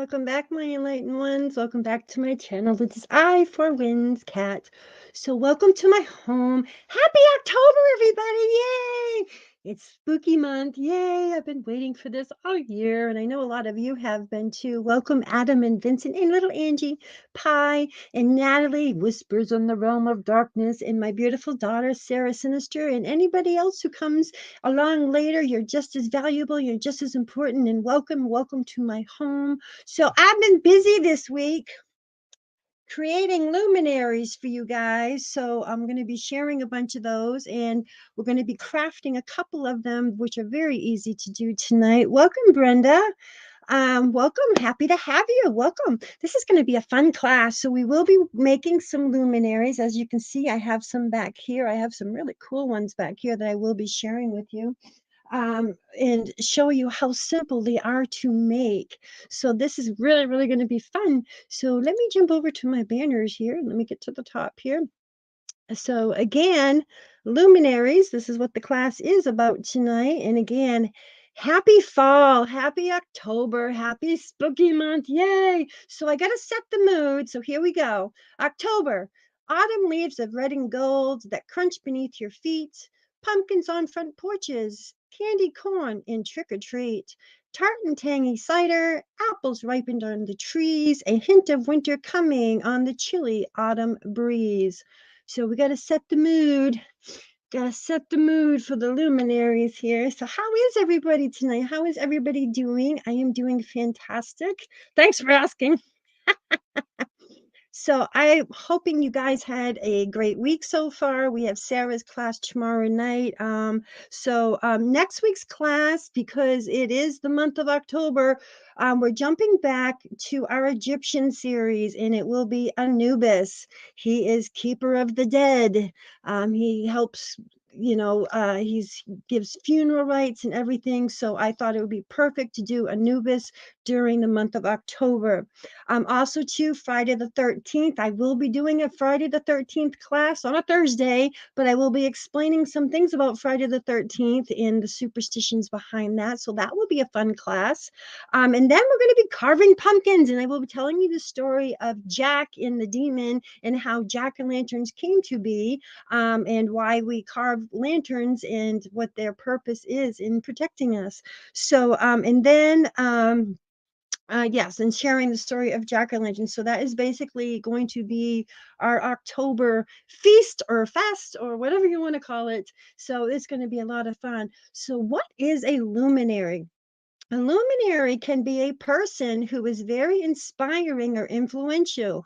welcome back, my enlightened ones. Welcome back to my channel. This is I for Winds Cat. So, welcome to my home. Happy October, everybody! Yay! It's spooky month. Yay! I've been waiting for this all year, and I know a lot of you have been too. Welcome, Adam and Vincent, and little Angie, Pie, and Natalie, Whispers on the Realm of Darkness, and my beautiful daughter, Sarah Sinister, and anybody else who comes along later. You're just as valuable, you're just as important, and welcome to my home. So I've been busy this week creating luminaries for you guys. So I'm going to be sharing a bunch of those, and we're going to be crafting a couple of them, which are very easy to do tonight. Welcome, Brenda. Welcome. Happy to have you. Welcome. This is going to be a fun class. So we will be making some luminaries. As you can see, I have some back here. I have some really cool ones back here that I will be sharing with you, and show you how simple they are to make. So this is really going to be fun. So let me jump over to my banners here. Let me get to the top here. So again, luminaries, this is what the class is about tonight. And again, happy fall, happy October, happy spooky month. Yay. So I got to set the mood. So here we go. October, autumn leaves of red and gold that crunch beneath your feet, pumpkins on front porches, candy corn in trick or treat, tart and tangy cider, apples ripened on the trees, a hint of winter coming on the chilly autumn breeze. So we got to set the mood. Got to set the mood for the luminaries here. So how is everybody tonight? How is everybody doing? I am doing fantastic. Thanks for asking. So I'm hoping you guys had a great week so far. We have Sarah's class tomorrow night. Next week's class, because it is the month of October, we're jumping back to our Egyptian series, and it will be Anubis. He is keeper of the dead. He helps, he gives funeral rites and everything. So I thought it would be perfect to do Anubis during the month of October. Also, too, Friday the 13th, I will be doing a Friday the 13th class on a Thursday, but I will be explaining some things about Friday the 13th and the superstitions behind that. So that will be a fun class. And then we're going to be carving pumpkins, and I will be telling you the story of Jack and the demon and how jack-o'-lanterns came to be, and why we carve lanterns and what their purpose is in protecting us. So, yes, and sharing the story of jack-o'-lantern. So that is basically going to be our October feast or fast or whatever you want to call it. So it's going to be a lot of fun. So what is a luminary? A luminary can be a person who is very inspiring or influential,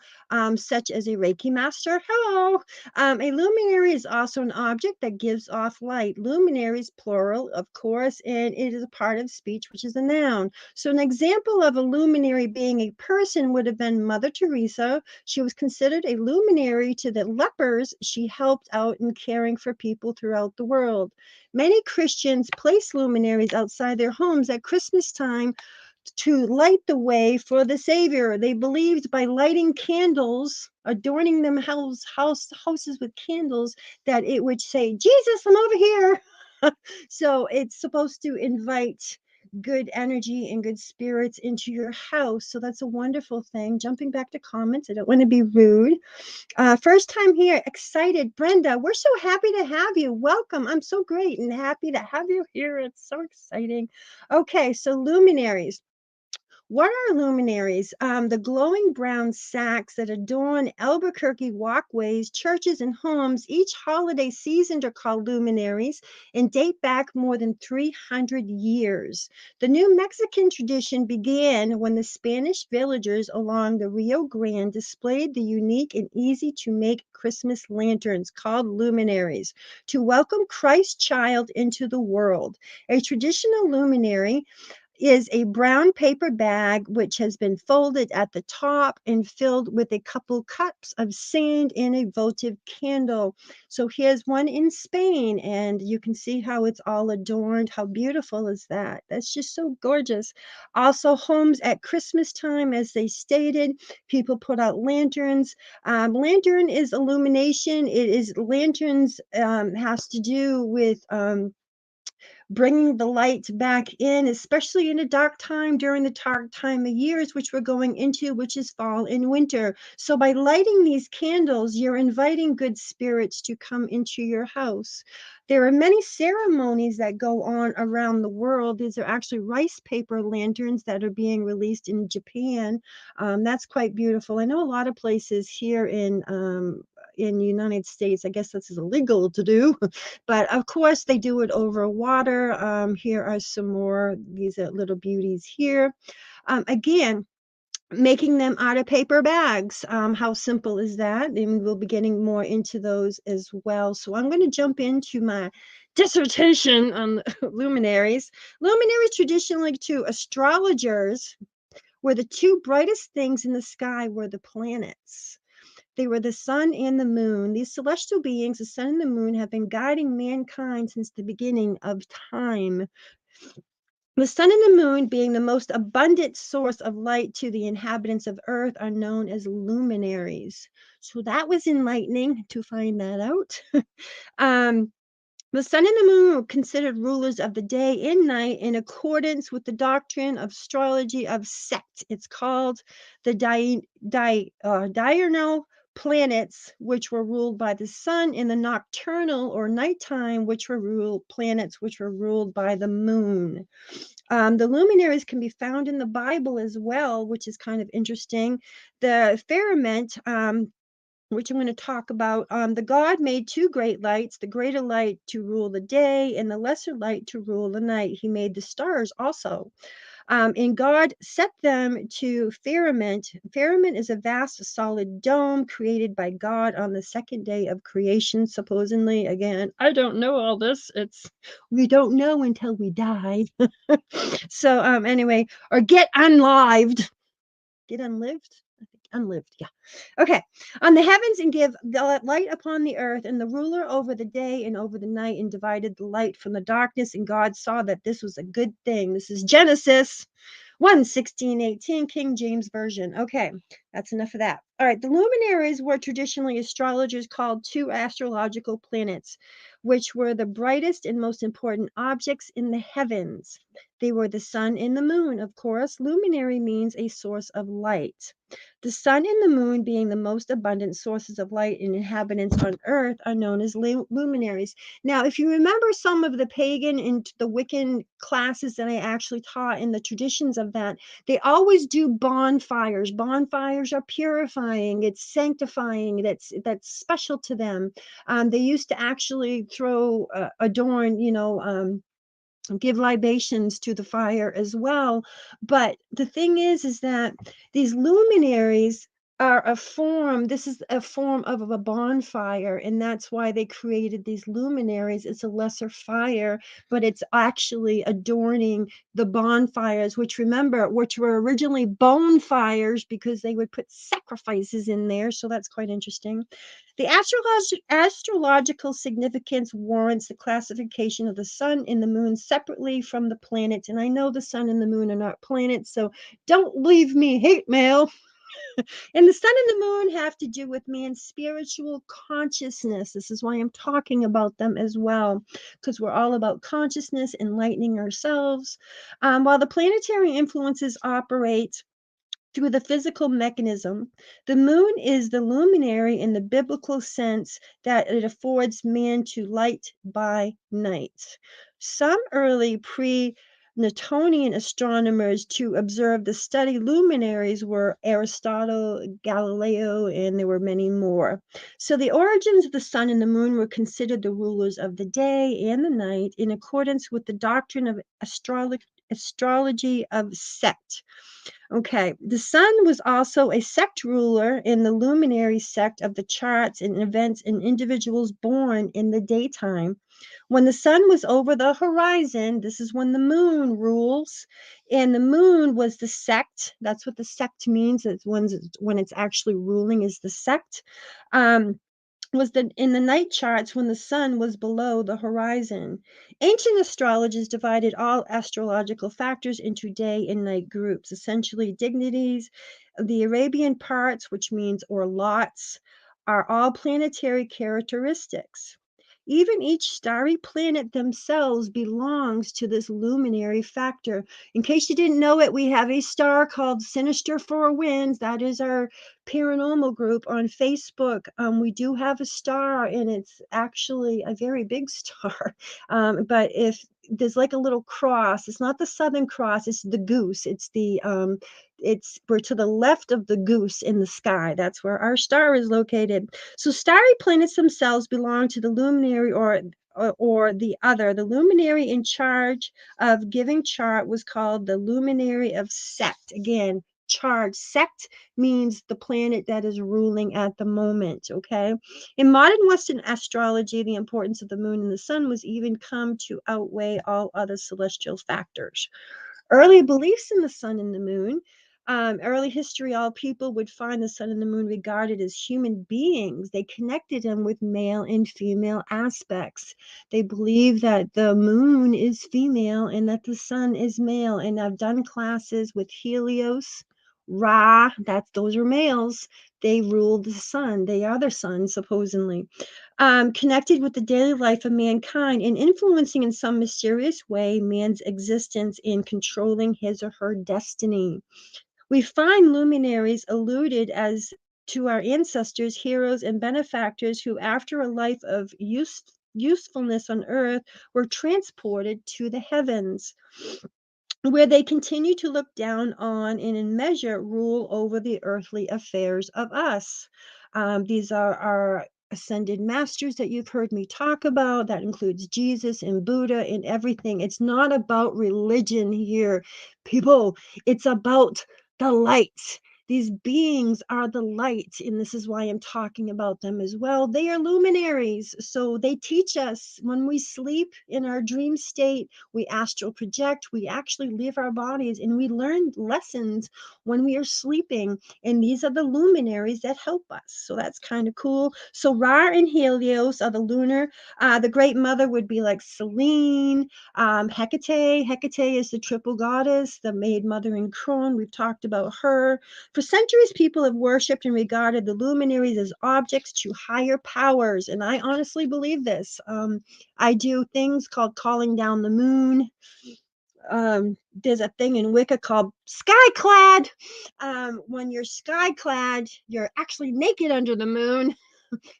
such as a Reiki master. Hello. A luminary is also an object that gives off light. Luminaries, plural, of course, and it is a part of speech, which is a noun. So an example of a luminary being a person would have been Mother Teresa. She was considered a luminary to the lepers she helped out in caring for people throughout the world. Many Christians place luminaries outside their homes at Christmas time to light the way for the Savior. They believed by lighting candles, adorning them houses with candles, that it would say, Jesus, I'm over here. So it's supposed to invite good energy and good spirits into your house. So that's a wonderful thing. Jumping back to comments, I don't want to be rude. First time here, excited. Brenda, we're so happy to have you. Welcome. I'm so great and happy to have you here. It's so exciting. Okay, so luminaries. What are luminaries? The glowing brown sacks that adorn Albuquerque walkways, churches, and homes each holiday season are called luminaries and date back more than 300 years. The New Mexican tradition began when the Spanish villagers along the Rio Grande displayed the unique and easy to make Christmas lanterns called luminaries to welcome Christ child into the world. A traditional luminary is a brown paper bag which has been folded at the top and filled with a couple cups of sand and a votive candle. So here's one in Spain, and you can see how it's all adorned. How beautiful is that? That's just so gorgeous. Also, homes at Christmas time, as they stated, people put out lanterns. Lantern is illumination. It is lanterns, has to do bringing the light back in, especially in a dark time during the dark time of years, which we're going into, which is fall and winter. So by lighting these candles, you're inviting good spirits to come into your house. There are many ceremonies that go on around the world. These are actually rice paper lanterns that are being released in Japan. That's quite beautiful. I know a lot of places here in the United States, I guess this is illegal to do, but of course they do it over water. Here are some more, these are little beauties here. Again, making them out of paper bags. How simple is that? And we'll be getting more into those as well. So I'm going to jump into my dissertation on luminaries. Luminaries traditionally to astrologers were the two brightest things in the sky were the planets. They were the sun and the moon. These celestial beings, the sun and the moon, have been guiding mankind since the beginning of time. The sun and the moon, being the most abundant source of light to the inhabitants of Earth, are known as luminaries. So that was enlightening to find that out. um, the sun and the moon were considered rulers of the day and night in accordance with the doctrine of astrology of Set. It's called the diurnal planets, which were ruled by the sun, and the nocturnal or nighttime, which were ruled planets, which were ruled by the moon. The luminaries can be found in the Bible as well, which is kind of interesting. The firmament, which I'm going to talk about. The God made two great lights, the greater light to rule the day and the lesser light to rule the night. He made the stars also. And God set them to firmament. Firmament is a vast solid dome created by God on the second day of creation, supposedly. Again, I don't know all this. We don't know until we die. So anyway, or get unlived. Get unlived? I think unlived, yeah. Okay. On the heavens and give the light upon the earth, and the ruler over the day and over the night, and divided the light from the darkness. And God saw that this was a good thing. This is Genesis 1:16-18, King James Version. Okay, that's enough of that. All right, the luminaries were traditionally astrologers called two astrological planets, which were the brightest and most important objects in the heavens. They were the sun and the moon, of course. Luminary means a source of light. The sun and the moon, being the most abundant sources of light and inhabitants on earth, are known as luminaries. Now, if you remember some of the pagan and the Wiccan classes that I actually taught in the traditions of that, they always do bonfires. Bonfires are purifying, it's sanctifying, that's special to them. They used to actually throw, adorn, give libations to the fire as well. But the thing is that these luminaries are a form, this is a form of a bonfire, and that's why they created these luminaries. It's a lesser fire, but it's actually adorning the bonfires, which remember, which were originally bone fires because they would put sacrifices in there. So that's quite interesting. The astrological significance warrants the classification of the sun and the moon separately from the planets. And I know the sun and the moon are not planets, so don't leave me hate mail. And the sun and the moon have to do with man's spiritual consciousness. This is why I'm talking about them as well, because we're all about consciousness, enlightening ourselves. While the planetary influences operate through the physical mechanism, the moon is the luminary in the biblical sense that it affords man to light by night. Some early Newtonian astronomers to observe the study luminaries were Aristotle, Galileo, and there were many more. So the origins of the sun and the moon were considered the rulers of the day and the night in accordance with the doctrine of astrology of Set. Okay, the sun was also a sect ruler in the luminary sect of the charts and events in individuals born in the daytime. When the sun was over the horizon, this is when the moon rules, and the moon was the sect. That's what the sect means. It's when it's actually ruling is the sect. Was that in the night charts when the sun was below the horizon. Ancient astrologers divided all astrological factors into day and night groups, essentially dignities. The Arabian parts, which means or lots, are all planetary characteristics. Even each starry planet themselves belongs to this luminary factor. In case you didn't know it, we have a star called Sinister Four Winds. That is our paranormal group on Facebook. We do have a star, and it's actually a very big star. But if there's like a little cross, it's not the Southern Cross, it's the goose. It's we're to the left of the goose in the sky. That's where our star is located. So starry planets themselves belong to the luminary or the other. The luminary in charge of giving chart was called the luminary of sect. Again, charge. Sect means the planet that is ruling at the moment. Okay. In modern Western astrology, the importance of the moon and the sun was even come to outweigh all other celestial factors. Early beliefs in the sun and the moon. Early history, all people would find the sun and the moon regarded as human beings. They connected them with male and female aspects. They believe that the moon is female and that the sun is male. And I've done classes with Helios, Ra, those are males. They rule the sun. They are the sun, supposedly. Connected with the daily life of mankind and influencing in some mysterious way man's existence in controlling his or her destiny. We find luminaries alluded as to our ancestors, heroes, and benefactors who, after a life of usefulness on earth, were transported to the heavens, where they continue to look down on and in measure rule over the earthly affairs of us. These are our ascended masters that you've heard me talk about. That includes Jesus and Buddha and everything. It's not about religion here, people. It's about the light. These beings are the light, and this is why I'm talking about them as well. They are luminaries, so they teach us when we sleep in our dream state. We astral project, we actually leave our bodies, and we learn lessons when we are sleeping. And these are the luminaries that help us. So that's kind of cool. So Ra and Helios are the lunar. The great mother would be like Selene, Hecate. Hecate is the triple goddess, the maid mother in Crone. We've talked about her. For centuries, people have worshipped and regarded the luminaries as objects to higher powers. And I honestly believe this. I do things called calling down the moon. There's a thing in Wicca called skyclad. When you're skyclad, you're actually naked under the moon.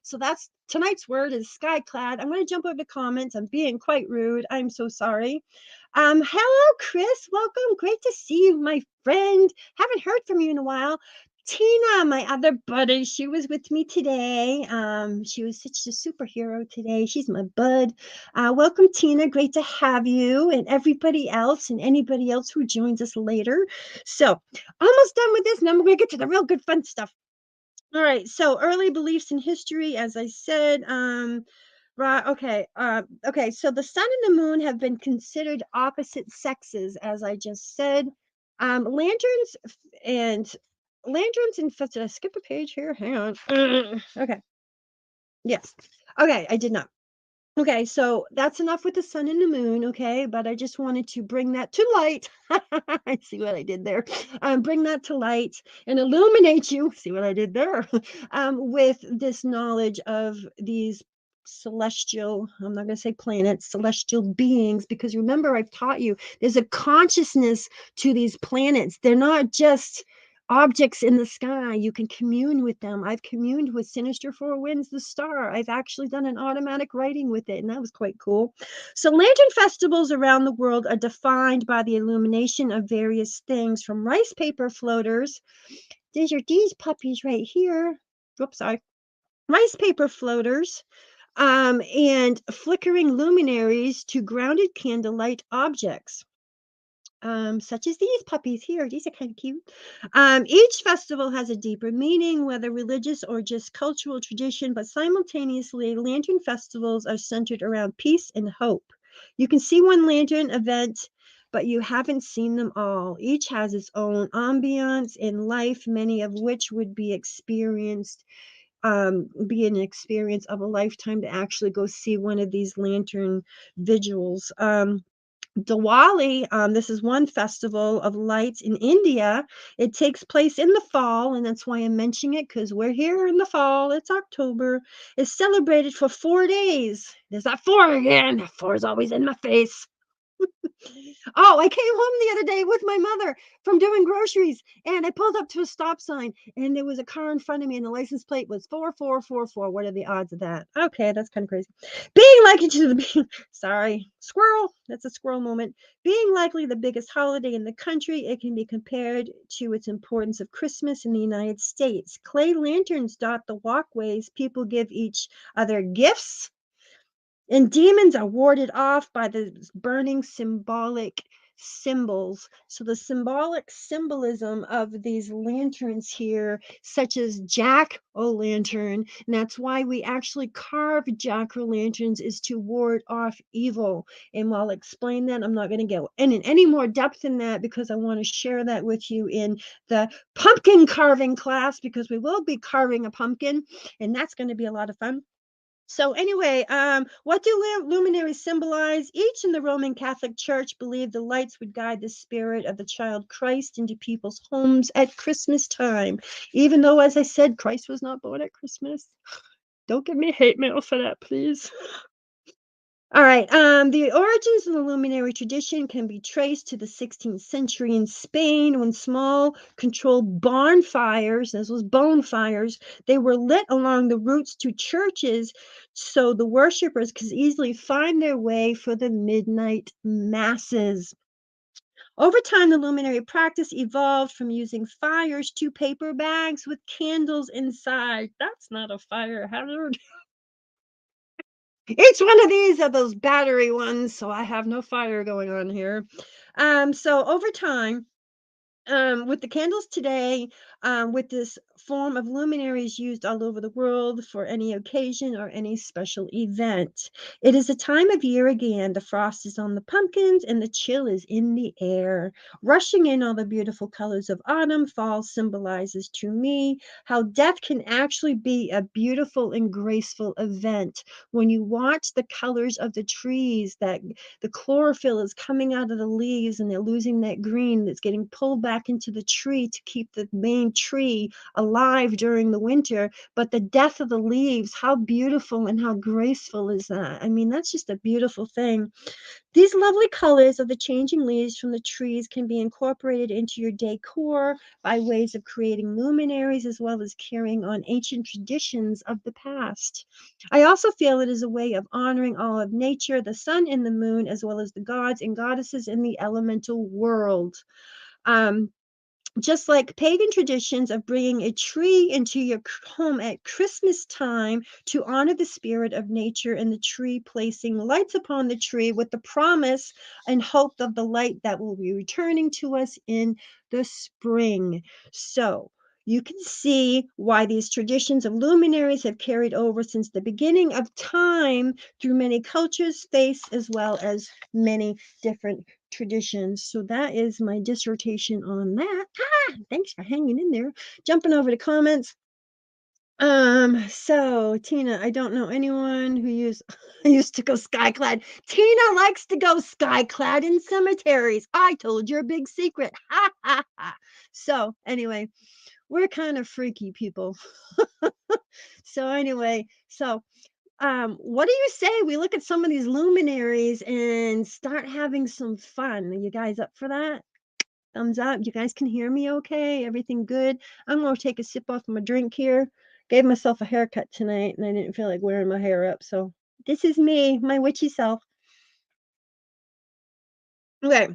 So that's tonight's word is skyclad. I'm going to jump over to comments. I'm being quite rude. I'm so sorry. Hello, Chris. Welcome. Great to see you, my friend. Haven't heard from you in a while. Tina, my other buddy, she was with me today. She was such a superhero today. She's my bud. Welcome, Tina. Great to have you and everybody else and anybody else who joins us later. So, almost done with this. Now we're going to get to the real good fun stuff. All right, so early beliefs in history, as I said, right, okay, so the sun and the moon have been considered opposite sexes, as I just said. Lanterns and did I skip a page here? Hang on. Okay, yes. Okay, I did not. Okay, so that's enough with the sun and the moon, okay? But I just wanted to bring that to light. I see what I did there. Bring that to light and illuminate you. See what I did there? With this knowledge of these celestial, I'm not going to say planets, celestial beings, because remember, I've taught you there's a consciousness to these planets. They're not just objects in the sky. You can commune with them. I've communed with Sinister Four Winds, the star. I've actually done an automatic writing with it, and that was quite cool. So lantern festivals around the world are defined by the illumination of various things, from rice paper floaters. These are these puppies right here. Whoops, sorry. Rice paper floaters, and flickering luminaries to grounded candlelight objects, such as these puppies here. These are kind of cute. Each festival has a deeper meaning, whether religious or just cultural tradition, but simultaneously, lantern festivals are centered around peace and hope. You can see one lantern event, but you haven't seen them all. Each has its own ambiance in life, many of which would be experienced, be an experience of a lifetime to actually go see one of these lantern vigils. Diwali, this is one festival of lights in India. It takes place in the fall, and that's why I'm mentioning it because we're here in the fall. It's October. It's celebrated for 4 days. There's that four again. Four is always in my face. Oh, I came home the other day with my mother from doing groceries, and I pulled up to a stop sign, and there was a car in front of me, and the license plate was 4444. What are the odds of that? Okay, that's kind of crazy. Being likely to the sorry, squirrel. That's a squirrel moment. Being likely the biggest holiday in the country, it can be compared to its importance of Christmas in the United States. Clay lanterns dot the walkways. People give each other gifts and demons are warded off by the burning symbolic symbols. So, the symbolic symbolism of these lanterns here, such as Jack o' lantern, and that's why we actually carve Jack o' lanterns, is to ward off evil. And while I explain that, I'm not going to go in any more depth in that because I want to share that with you in the pumpkin carving class because we will be carving a pumpkin, and that's going to be a lot of fun. So anyway, what do luminaries symbolize? Each in the Roman Catholic Church believed the lights would guide the spirit of the child Christ into people's homes at Christmas time. Even though, as I said, Christ was not born at Christmas. Don't give me hate mail for that, please. All right. The origins of the luminary tradition can be traced to the 16th century in Spain when small controlled bonfires, as was bonfires, they were lit along the routes to churches so the worshippers could easily find their way for the midnight masses. Over time, the luminary practice evolved from using fires to paper bags with candles inside. That's not a fire hazard. Each one of these are those battery ones, so I have no fire going on here. So over time, with the candles today, with this form of luminaries used all over the world for any occasion or any special event. It is a time of year again. The frost is on the pumpkins and the chill is in the air. Rushing in all the beautiful colors of autumn, fall symbolizes to me how death can actually be a beautiful and graceful event. When you watch the colors of the trees, that the chlorophyll is coming out of the leaves and they're losing that green that's getting pulled back into the tree to keep the main tree alive during the winter. But the death of the leaves, how beautiful and how graceful is that? I mean, that's just a beautiful thing. These lovely colors of the changing leaves from the trees can be incorporated into your decor by ways of creating luminaries as well as carrying on ancient traditions of the past. I also feel it is a way of honoring all of nature, the sun and the moon, as well as the gods and goddesses in the elemental world. Um, just like pagan traditions of bringing a tree into your home at Christmas time to honor the spirit of nature and the tree, placing lights upon the tree with the promise and hope of the light that will be returning to us in the spring. So, you can see why these traditions of luminaries have carried over since the beginning of time through many cultures, faiths, as well as many different traditions. So that is my dissertation on that. Thanks for hanging in there. Jumping over to comments. So Tina, I don't know anyone who used I used to go skyclad. Tina likes to go skyclad in cemeteries. I told you a big secret. Ha ha ha. So anyway, we're kind of freaky people. So anyway, so what do you say we look at some of these luminaries and start having some fun? Are you guys up for that? Thumbs up. You guys can hear me okay? Everything good? I'm gonna take a sip off my drink here. Gave myself a haircut tonight and I didn't feel like wearing my hair up. So this is me, my witchy self. Okay.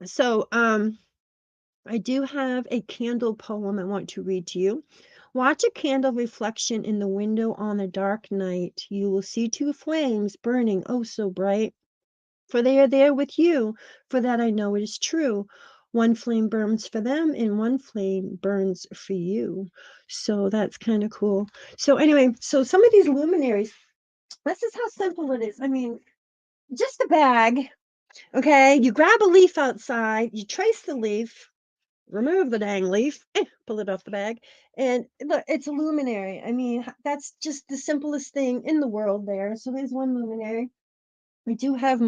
So I do have a candle poem I want to read to you. Watch a candle reflection in the window on a dark night. You will see two flames burning oh so bright. For they are there with you, for that I know it is true. One flame burns for them, and one flame burns for you. So that's kind of cool. So, anyway, so some of these luminaries, this is how simple it is. I mean, just a bag, okay? You grab a leaf outside, you trace the leaf, remove the dang leaf, pull it off the bag, and look, it's a luminary. I mean, that's just the simplest thing in the world there. So, there's one luminary. I do have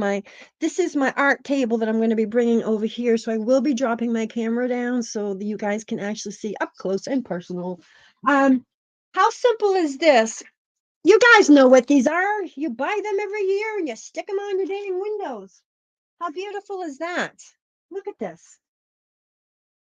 this is my art table that I'm going to be bringing over here. So I will be dropping my camera down so that you guys can actually see up close and personal. Um, how simple is this? You guys know what these are. You buy them every year and you stick them on your dang windows. How beautiful is that? Look at this.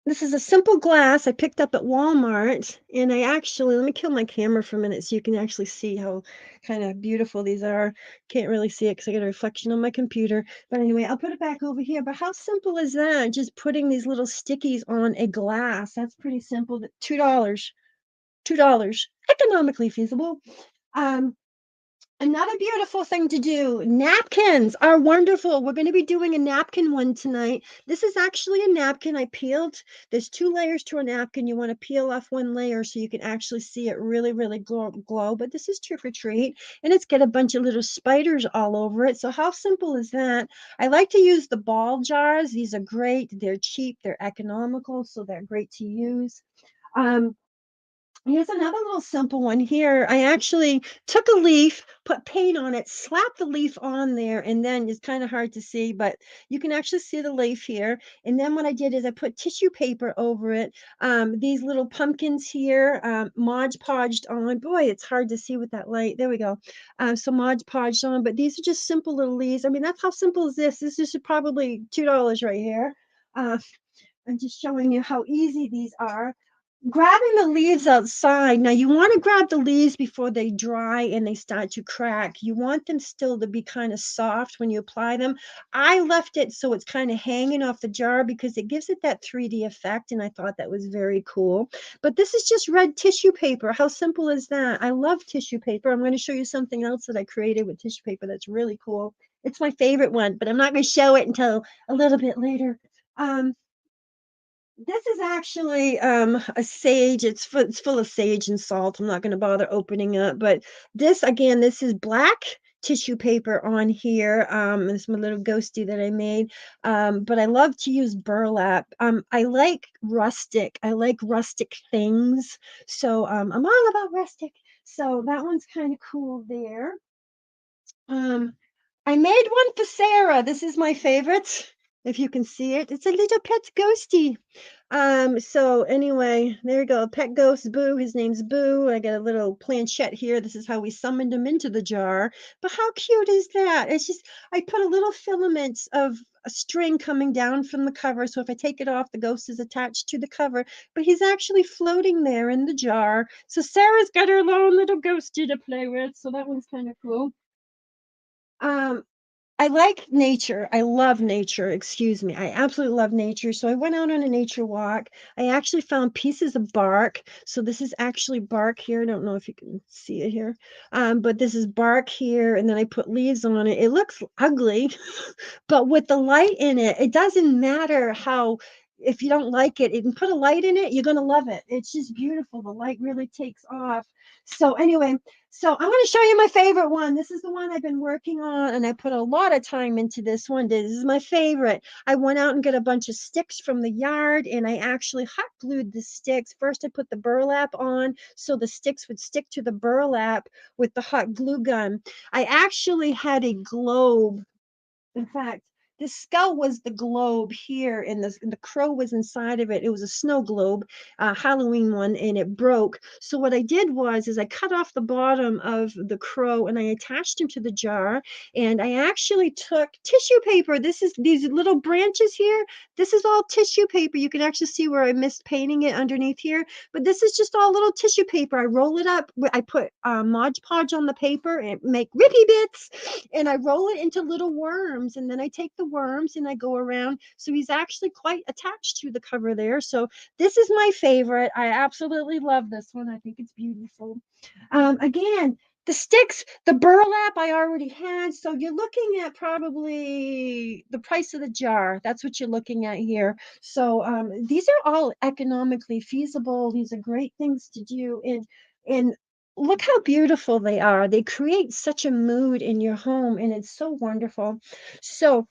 This is a simple glass I picked up at Walmart, and I actually let me kill my camera for a minute so you can actually see how kind of beautiful these are. Can't really see it because I got a reflection on my computer. But anyway, I'll put it back over here. But how simple is that? Just putting these little stickies on a glass. That's pretty simple. $2. $2. Economically feasible. Um, Another beautiful thing to do. Napkins are wonderful. We're going to be doing a napkin one tonight. This is actually a napkin I peeled. There's two layers to a napkin. You want to peel off one layer so you can actually see it really, really glow. But this is trick or treat, and it's got a bunch of little spiders all over it. So how simple is that? I like to use the ball jars. These are great. They're cheap. They're economical, so they're great to use. Um, Here's another little simple one here. I actually took a leaf, put paint on it, slapped the leaf on there, and then it's kind of hard to see, but you can actually see the leaf here. And then what I did is I put tissue paper over it. These little pumpkins here, Mod Podged on. Boy, it's hard to see with that light. There we go. So Mod Podged on, but these are just simple little leaves. I mean, that's how simple is this? This is probably $2 right here. Uh, I'm just showing you how easy these are. Grabbing the leaves outside. Now, you want to grab the leaves before they dry and they start to crack. You want them still to be kind of soft when you apply them. I left it so it's kind of hanging off the jar because it gives it that 3D effect, and I thought that was very cool. But this is just red tissue paper. How simple is that? I love tissue paper. I'm going to show you something else that I created with tissue paper that's really cool. It's my favorite one, but I'm not going to show it until a little bit later. Um, this is actually a sage. It's full of sage and salt. I'm not going to bother opening up, but this again, this is black tissue paper on here. It's my little ghosty that I made. But I love to use burlap. I like rustic. I like rustic things. So I'm all about rustic. So that one's kind of cool there. Um, I made one for Sarah. This is my favorite. If you can see it, it's a little pet ghosty. So anyway, there we go. Pet ghost Boo. His name's Boo. I got a little planchette here. This is how we summoned him into the jar. But how cute is that? It's just I put a little filament of a string coming down from the cover. So if I take it off, the ghost is attached to the cover, but he's actually floating there in the jar. So Sarah's got her own little ghosty to play with. So that one's kind of cool. Um, I like nature. I love nature. Excuse me. I absolutely love nature. So I went out on a nature walk. I actually found pieces of bark. So this is actually bark here. I don't know if you can see it here. But this is bark here. And then I put leaves on it. It looks ugly, but with the light in it, it doesn't matter how, if you don't like it, you can put a light in it, you're going to love it. It's just beautiful. The light really takes off. So anyway, so I'm going to show you my favorite one. This is the one I've been working on, and I put a lot of time into this one. This is my favorite. I went out and got a bunch of sticks from the yard, and I actually hot glued the sticks. First, I put the burlap on so the sticks would stick to the burlap with the hot glue gun. I actually had a globe. In fact, the skull was the globe here, and the crow was inside of it. It was a snow globe, a Halloween one, and it broke. So what I did was is I cut off the bottom of the crow and I attached him to the jar. And I actually took tissue paper. This is these little branches here. This is all tissue paper. You can actually see where I missed painting it underneath here. But this is just all little tissue paper. I roll it up. I put Mod Podge on the paper and make rippy bits, and I roll it into little worms, and then I take the worms and I go around. So he's actually quite attached to the cover there. So this is my favorite. I absolutely love this one. I think it's beautiful. Again, the sticks, the burlap I already had. So you're looking at probably the price of the jar. That's what you're looking at here. So these are all economically feasible. These are great things to do. And look how beautiful they are. They create such a mood in your home, and it's so wonderful. So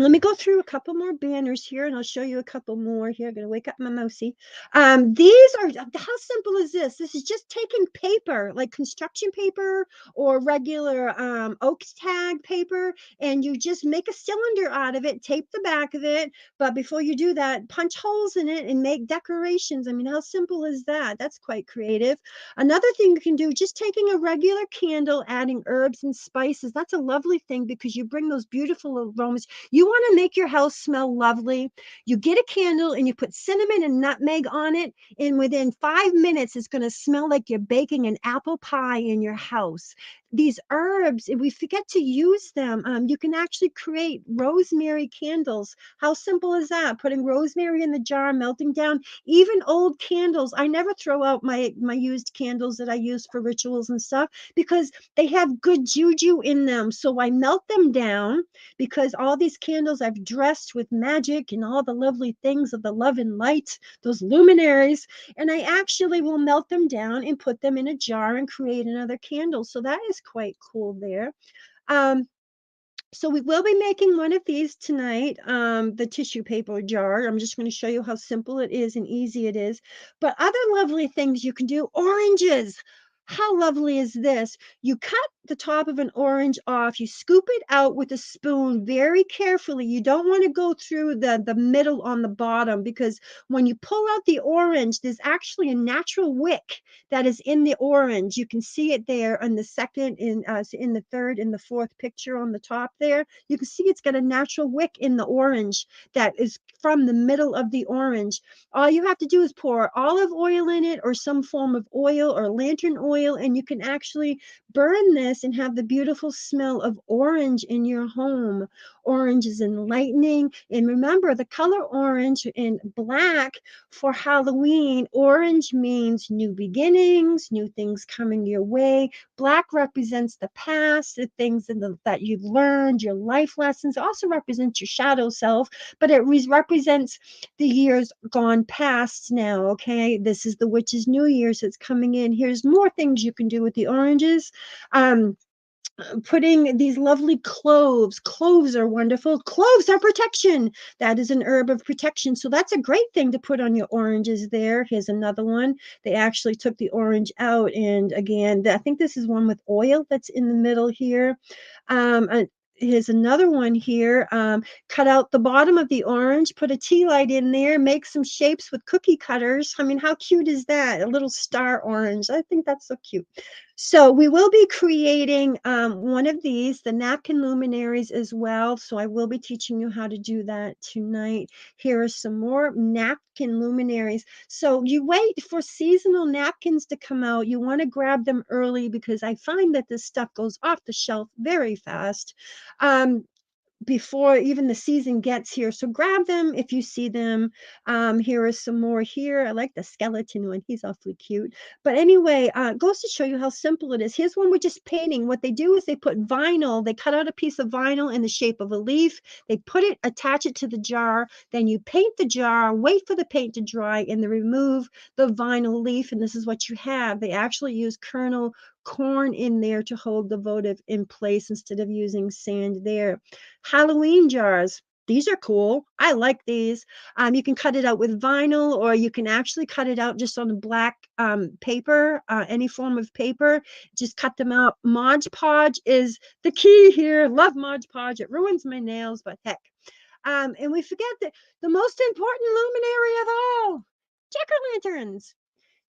Let me go through a couple more banners here, and I'll show you a couple more here. I'm gonna wake up my mousey. These are how simple is this? This is just taking paper, like construction paper or regular oak tag paper, and you just make a cylinder out of it, tape the back of it. But before you do that, punch holes in it and make decorations. I mean, how simple is that? That's quite creative. Another thing you can do, just taking a regular candle, adding herbs and spices. That's a lovely thing because you bring those beautiful aromas. You want to make your house smell lovely. You get a candle and you put cinnamon and nutmeg on it, and within 5 minutes, it's going to smell like you're baking an apple pie in your house. These herbs, if we forget to use them, you can actually create rosemary candles. How simple is that? Putting rosemary in the jar, melting down, even old candles. I never throw out my used candles that I use for rituals and stuff because they have good juju in them. So I melt them down because all these candles I've dressed with magic and all the lovely things of the love and light, those luminaries, and I actually will melt them down and put them in a jar and create another candle. So that is quite cool there. Um, so we will be making one of these tonight, the tissue paper jar. I'm just going to show you how simple it is and easy it is. But other lovely things you can do, oranges. How lovely is this? You cut the top of an orange off, you scoop it out with a spoon very carefully. You don't want to go through the middle on the bottom because when you pull out the orange, there's actually a natural wick that is in the orange. You can see it there on the second, in the third, and the fourth picture on the top there. You can see it's got a natural wick in the orange that is from the middle of the orange. All you have to do is pour olive oil in it or some form of oil or lantern oil, and you can actually burn this and have the beautiful smell of orange in your home. Orange is enlightening. And remember, the color orange and black for Halloween, orange means new beginnings, new things coming your way. Black represents the past, the things that you've learned, your life lessons. It also represents your shadow self, but it represents the years gone past now. Okay, this is the witch's new year, so it's coming in. Here's more things you can do with the oranges. Um, Putting these lovely cloves. Cloves are wonderful. Cloves are protection. That is an herb of protection. So that's a great thing to put on your oranges there. Here's another one. They actually took the orange out. And again, I think this is one with oil that's in the middle here. Here's another one here. Cut out the bottom of the orange, put a tea light in there, make some shapes with cookie cutters. I mean, how cute is that? A little star orange. I think that's so cute. So we will be creating one of these, the napkin luminaries as well. So I will be teaching you how to do that tonight. Here are some more napkin luminaries. So you wait for seasonal napkins to come out. You want to grab them early because I find that this stuff goes off the shelf very fast. Um, before even the season gets here. So grab them if you see them. Here are some more here. I like the skeleton one. He's awfully cute. But anyway, goes to show you how simple it is. Here's one with just painting. What they do is they put vinyl. They cut out a piece of vinyl in the shape of a leaf. They put it, attach it to the jar. Then you paint the jar, wait for the paint to dry, and then remove the vinyl leaf. And this is what you have. They actually use kernel corn in there to hold the votive in place instead of using sand there. Halloween jars. These are cool. I like these. You can cut it out with vinyl, or you can actually cut it out just on a black paper, any form of paper. Just cut them out. Mod Podge is the key here. Love Mod Podge. It ruins my nails, but heck. And we forget that the most important luminary of all, jack-o'-lanterns.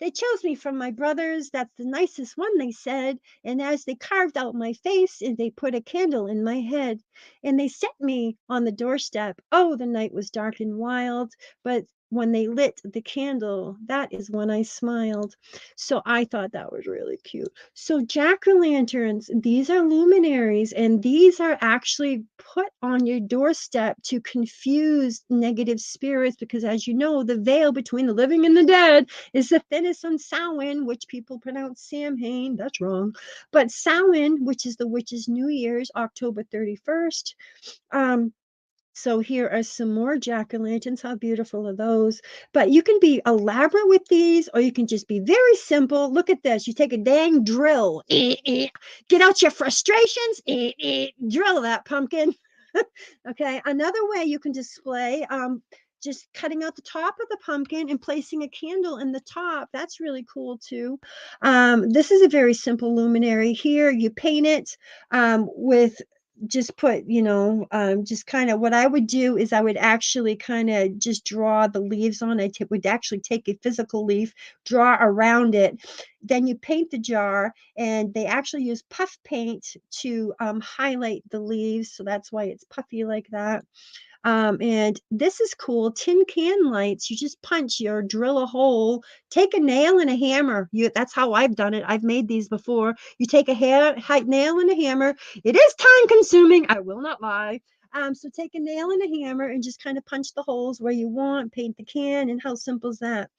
They chose me from my brothers. That's the nicest one, they said. And as they carved out my face, and they put a candle in my head, and they set me on the doorstep. Oh, the night was dark and wild, but when they lit the candle, that is when I smiled. So I thought that was really cute. So jack-o'-lanterns, these are luminaries, and these are actually put on your doorstep to confuse negative spirits because, as you know, the veil between the living and the dead is the thinnest on Samhain, which people pronounce Samhain. That's wrong. But Samhain, which is the witch's New Year's, October 31st. So here are some more jack-o'-lanterns. How beautiful are those? But you can be elaborate with these, or you can just be very simple. Look at this. You take a dang drill. Get out your frustrations. Drill that pumpkin. Okay, another way you can display, just cutting out the top of the pumpkin and placing a candle in the top. That's really cool too. This is a very simple luminary here. You paint it with just put, just kind of what I would do is I would actually kind of just draw the leaves on it. It would actually take a physical leaf, draw around it. Then you paint the jar, and they actually use puff paint to highlight the leaves. So that's why it's puffy like that. And this is cool. Tin can lights. You just punch or drill a hole, take a nail and a hammer. That's how I've done it. I've made these before. You take a nail and a hammer. It is time consuming. I will not lie. So take a nail and a hammer and just kind of punch the holes where you want, paint the can, and how simple is that?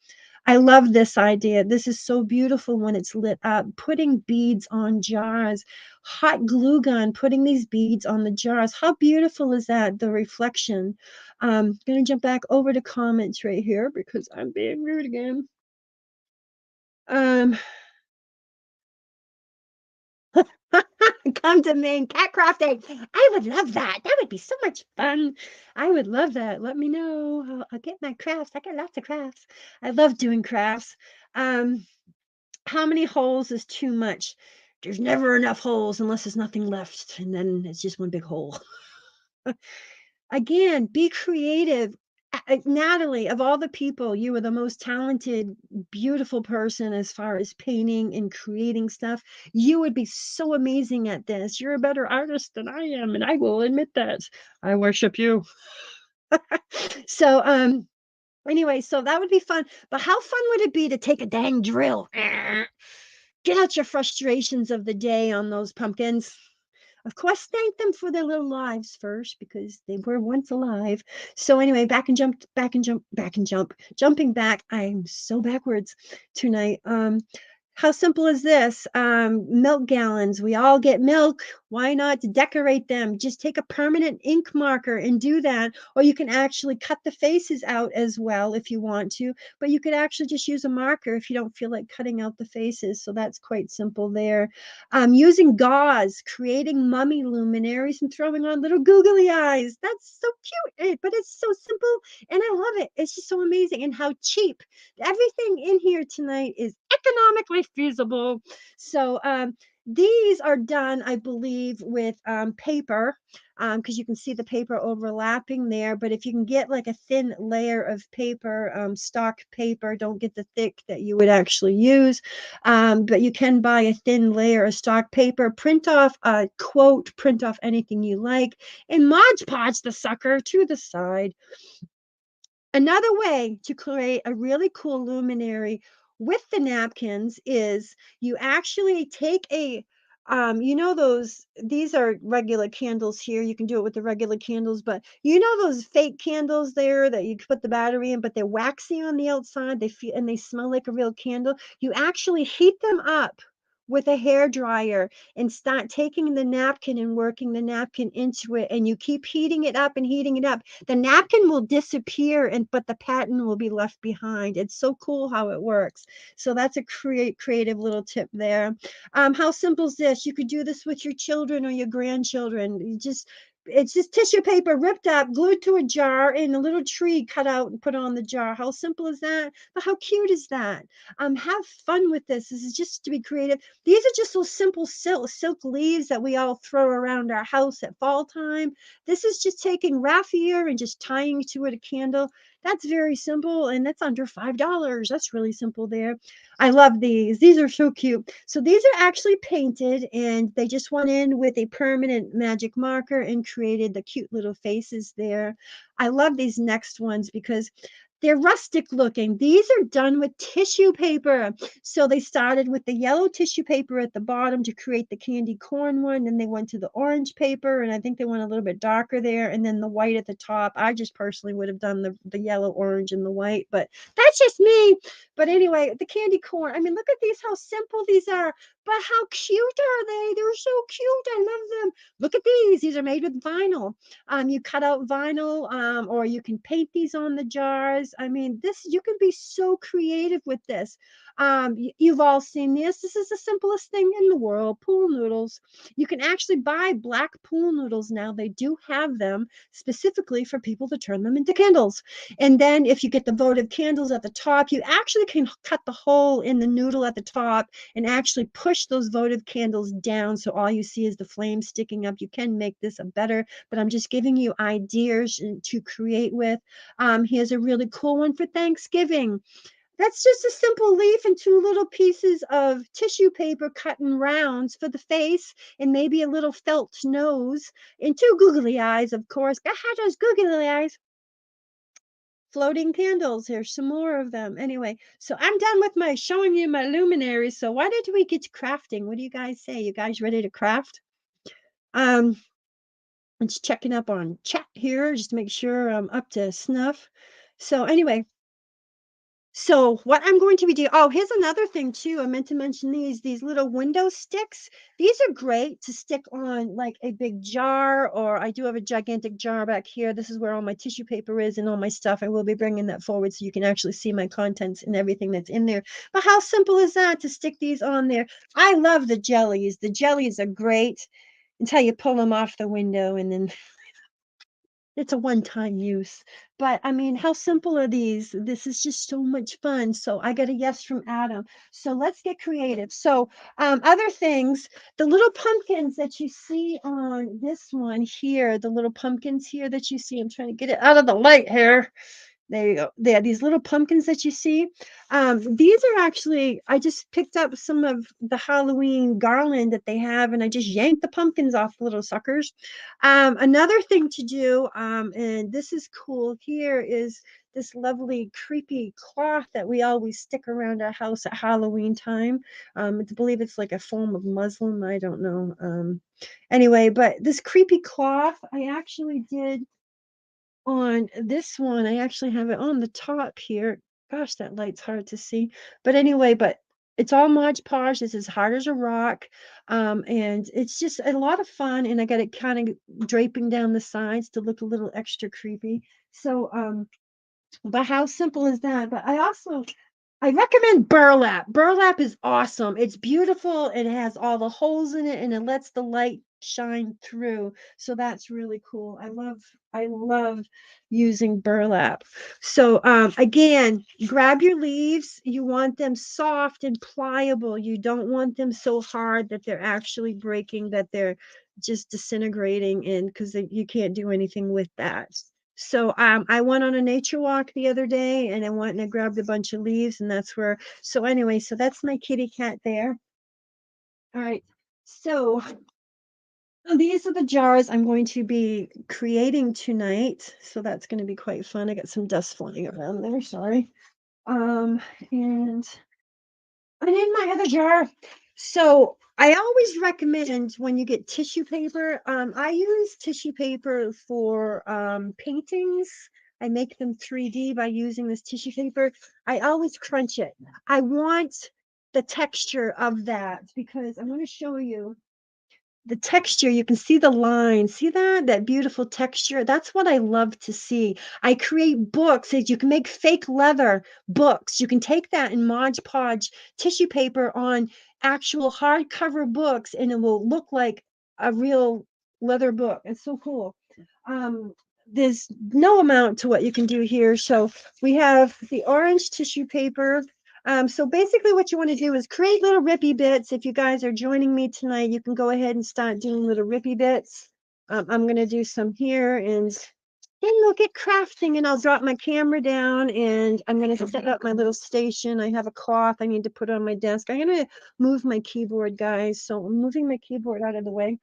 I love this idea. This is so beautiful when it's lit up. Putting beads on jars, hot glue gun, putting these beads on the jars. How beautiful is that? The reflection. Gonna jump back over to comments right here because I'm being rude again. Um, come to Maine cat crafting. I would love that. That would be so much fun. I would love that. Let me know. I'll get my crafts. I got lots of crafts. I love doing crafts. Um, How many holes is too much? There's never enough holes unless there's nothing left, and then it's just one big hole. Again, be creative. Natalie, of all the people, you are the most talented, beautiful person as far as painting and creating stuff. You would be so amazing at this. You're a better artist than I am, and I will admit that. I worship you. So, anyway, so that would be fun. But how fun would it be to take a dang drill? Get out your frustrations of the day on those pumpkins. Of course, thank them for their little lives first because they were once alive. So anyway, back and jump, back and jump, back and jump, jumping back. I'm so backwards tonight. How simple is this? Milk gallons. We all get milk. Why not decorate them? Just take a permanent ink marker and do that. Or you can actually cut the faces out as well if you want to. But you could actually just use a marker if you don't feel like cutting out the faces. So that's quite simple there. Using gauze, creating mummy luminaries and throwing on little googly eyes. That's so cute, but it's so simple and I love it. It's just so amazing and how cheap. Everything in here tonight is economically feasible. So these are done, I believe, with paper because you can see the paper overlapping there. But if you can get like a thin layer of paper, stock paper, don't get the thick that you would actually use. But you can buy a thin layer of stock paper, print off a quote, print off anything you like, and Mod Podge the sucker to the side. Another way to create a really cool luminary with the napkins is you actually take a those these are regular candles here. You can do it with the regular candles, but those fake candles there that you put the battery in, but they're waxy on the outside. They feel and they smell like a real candle. You actually heat them up with a hair dryer and start taking the napkin and working the napkin into it, and you keep heating it up and heating it up. The napkin will disappear but the pattern will be left behind. It's so cool how it works. So that's a creative little tip there. How simple is this? You could do this with your children or your grandchildren. It's just tissue paper ripped up, glued to a jar, and a little tree cut out and put on the jar. How simple is that? But how cute is that? Have fun with this. This is just to be creative. These are just those simple silk leaves that we all throw around our house at fall time. This is just taking raffia and just tying to it a candle. That's very simple, and that's under $5. That's really simple there. I love these. These are so cute. So these are actually painted, and they just went in with a permanent magic marker and created the cute little faces there. I love these next ones because they're rustic looking. These are done with tissue paper. So they started with the yellow tissue paper at the bottom to create the candy corn one. Then they went to the orange paper, and I think they went a little bit darker there. And then the white at the top. I just personally would have done the yellow, orange, and the white, but that's just me. But anyway, the candy corn. I mean, look at these, how simple these are. But how cute are they? They're so cute. I love them. Look at these. These are made with vinyl. You cut out vinyl, or you can paint these on the jars. I mean, this you can be so creative with this. You've all seen this. This is the simplest thing in the world. Pool noodles. You can actually buy black pool noodles now. They do have them specifically for people to turn them into candles. And then if you get the votive candles at the top, you actually can cut the hole in the noodle at the top and actually push those votive candles down so all you see is the flame sticking up. You can make this a better, but I'm just giving you ideas to create with. Here's a really cool one for Thanksgiving. That's just a simple leaf and two little pieces of tissue paper cut in rounds for the face and maybe a little felt nose and two googly eyes, of course. God, those googly eyes. Floating candles. Here's some more of them. Anyway, so I'm done with my showing you my luminaries. So why don't we get to crafting? What do you guys say? You guys ready to craft? Um, I'm just checking up on chat here just to make sure I'm up to snuff. So anyway, so what I'm going to be doing, oh, here's another thing too. I meant to mention these little window sticks. These are great to stick on like a big jar, or I do have a gigantic jar back here. This is where all my tissue paper is and all my stuff. I will be bringing that forward so you can actually see my contents and everything that's in there. But how simple is that to stick these on there? I love the jellies. The jellies are great until you pull them off the window and then it's a one-time use. But I mean, how simple are these? This is just so much fun. So I got a yes from Adam. So let's get creative. So other things, the little pumpkins that you see on this one here, the little pumpkins here that you see, I'm trying to get it out of the light here. There you go. There, these little pumpkins that you see. These are actually, I just picked up some of the Halloween garland that they have, and I just yanked the pumpkins off the little suckers. Another thing to do, and this is cool here, is this lovely creepy cloth that we always stick around our house at Halloween time. I believe it's like a form of muslin. I don't know. Anyway, but this creepy cloth, I actually did on this one. I actually have it on the top here. Gosh, that light's hard to see. But anyway, but it's all Mod Podge. It's as hard as a rock. And it's just a lot of fun. And I got it kind of draping down the sides to look a little extra creepy. So, but how simple is that? But I recommend burlap. Burlap is awesome. It's beautiful. It has all the holes in it and it lets the light shine through. So that's really cool. I love using burlap. So again, grab your leaves. You want them soft and pliable. You don't want them so hard that they're actually breaking, that they're just disintegrating in, because you can't do anything with that. So I went on a nature walk the other day and I went and I grabbed a bunch of leaves and that's where, so anyway, so that's my kitty cat there. All right. So these are the jars I'm going to be creating tonight. So that's going to be quite fun. I got some dust flying around there. Sorry. Um, and I need my other jar. So I always recommend when you get tissue paper, I use tissue paper for paintings. I make them 3D by using this tissue paper. I always crunch it. I want the texture of that because I want to show you the texture. You can see the line. See that beautiful texture? That's what I love to see. I create books that you can make fake leather books. You can take that and Mod Podge tissue paper on actual hardcover books and it will look like a real leather book. It's so cool. um there's no amount to what you can do here. So we have the orange tissue paper. So basically what you want to do is create little rippy bits. If you guys are joining me tonight, you can go ahead and start doing little rippy bits. I'm going to do some here and then we'll get crafting and I'll drop my camera down and I'm going to set up my little station. I have a cloth I need to put on my desk. I'm going to move my keyboard, guys. So I'm moving my keyboard out of the way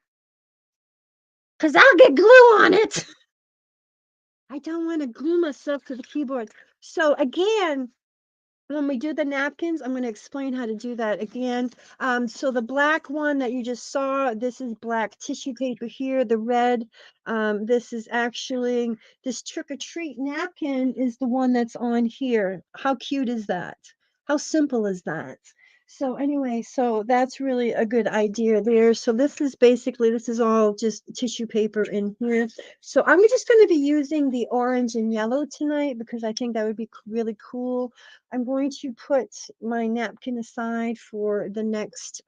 because I'll get glue on it. I don't want to glue myself to the keyboard. So again, when we do the napkins, I'm going to explain how to do that again. So the black one that you just saw, this is black tissue paper here. The red, this is actually, this trick or treat napkin is the one that's on here. How cute is that? How simple is that? So anyway, so that's really a good idea there. So this is basically, this is all just tissue paper in here. So I'm just going to be using the orange and yellow tonight because I think that would be really cool. I'm going to put my napkin aside for the next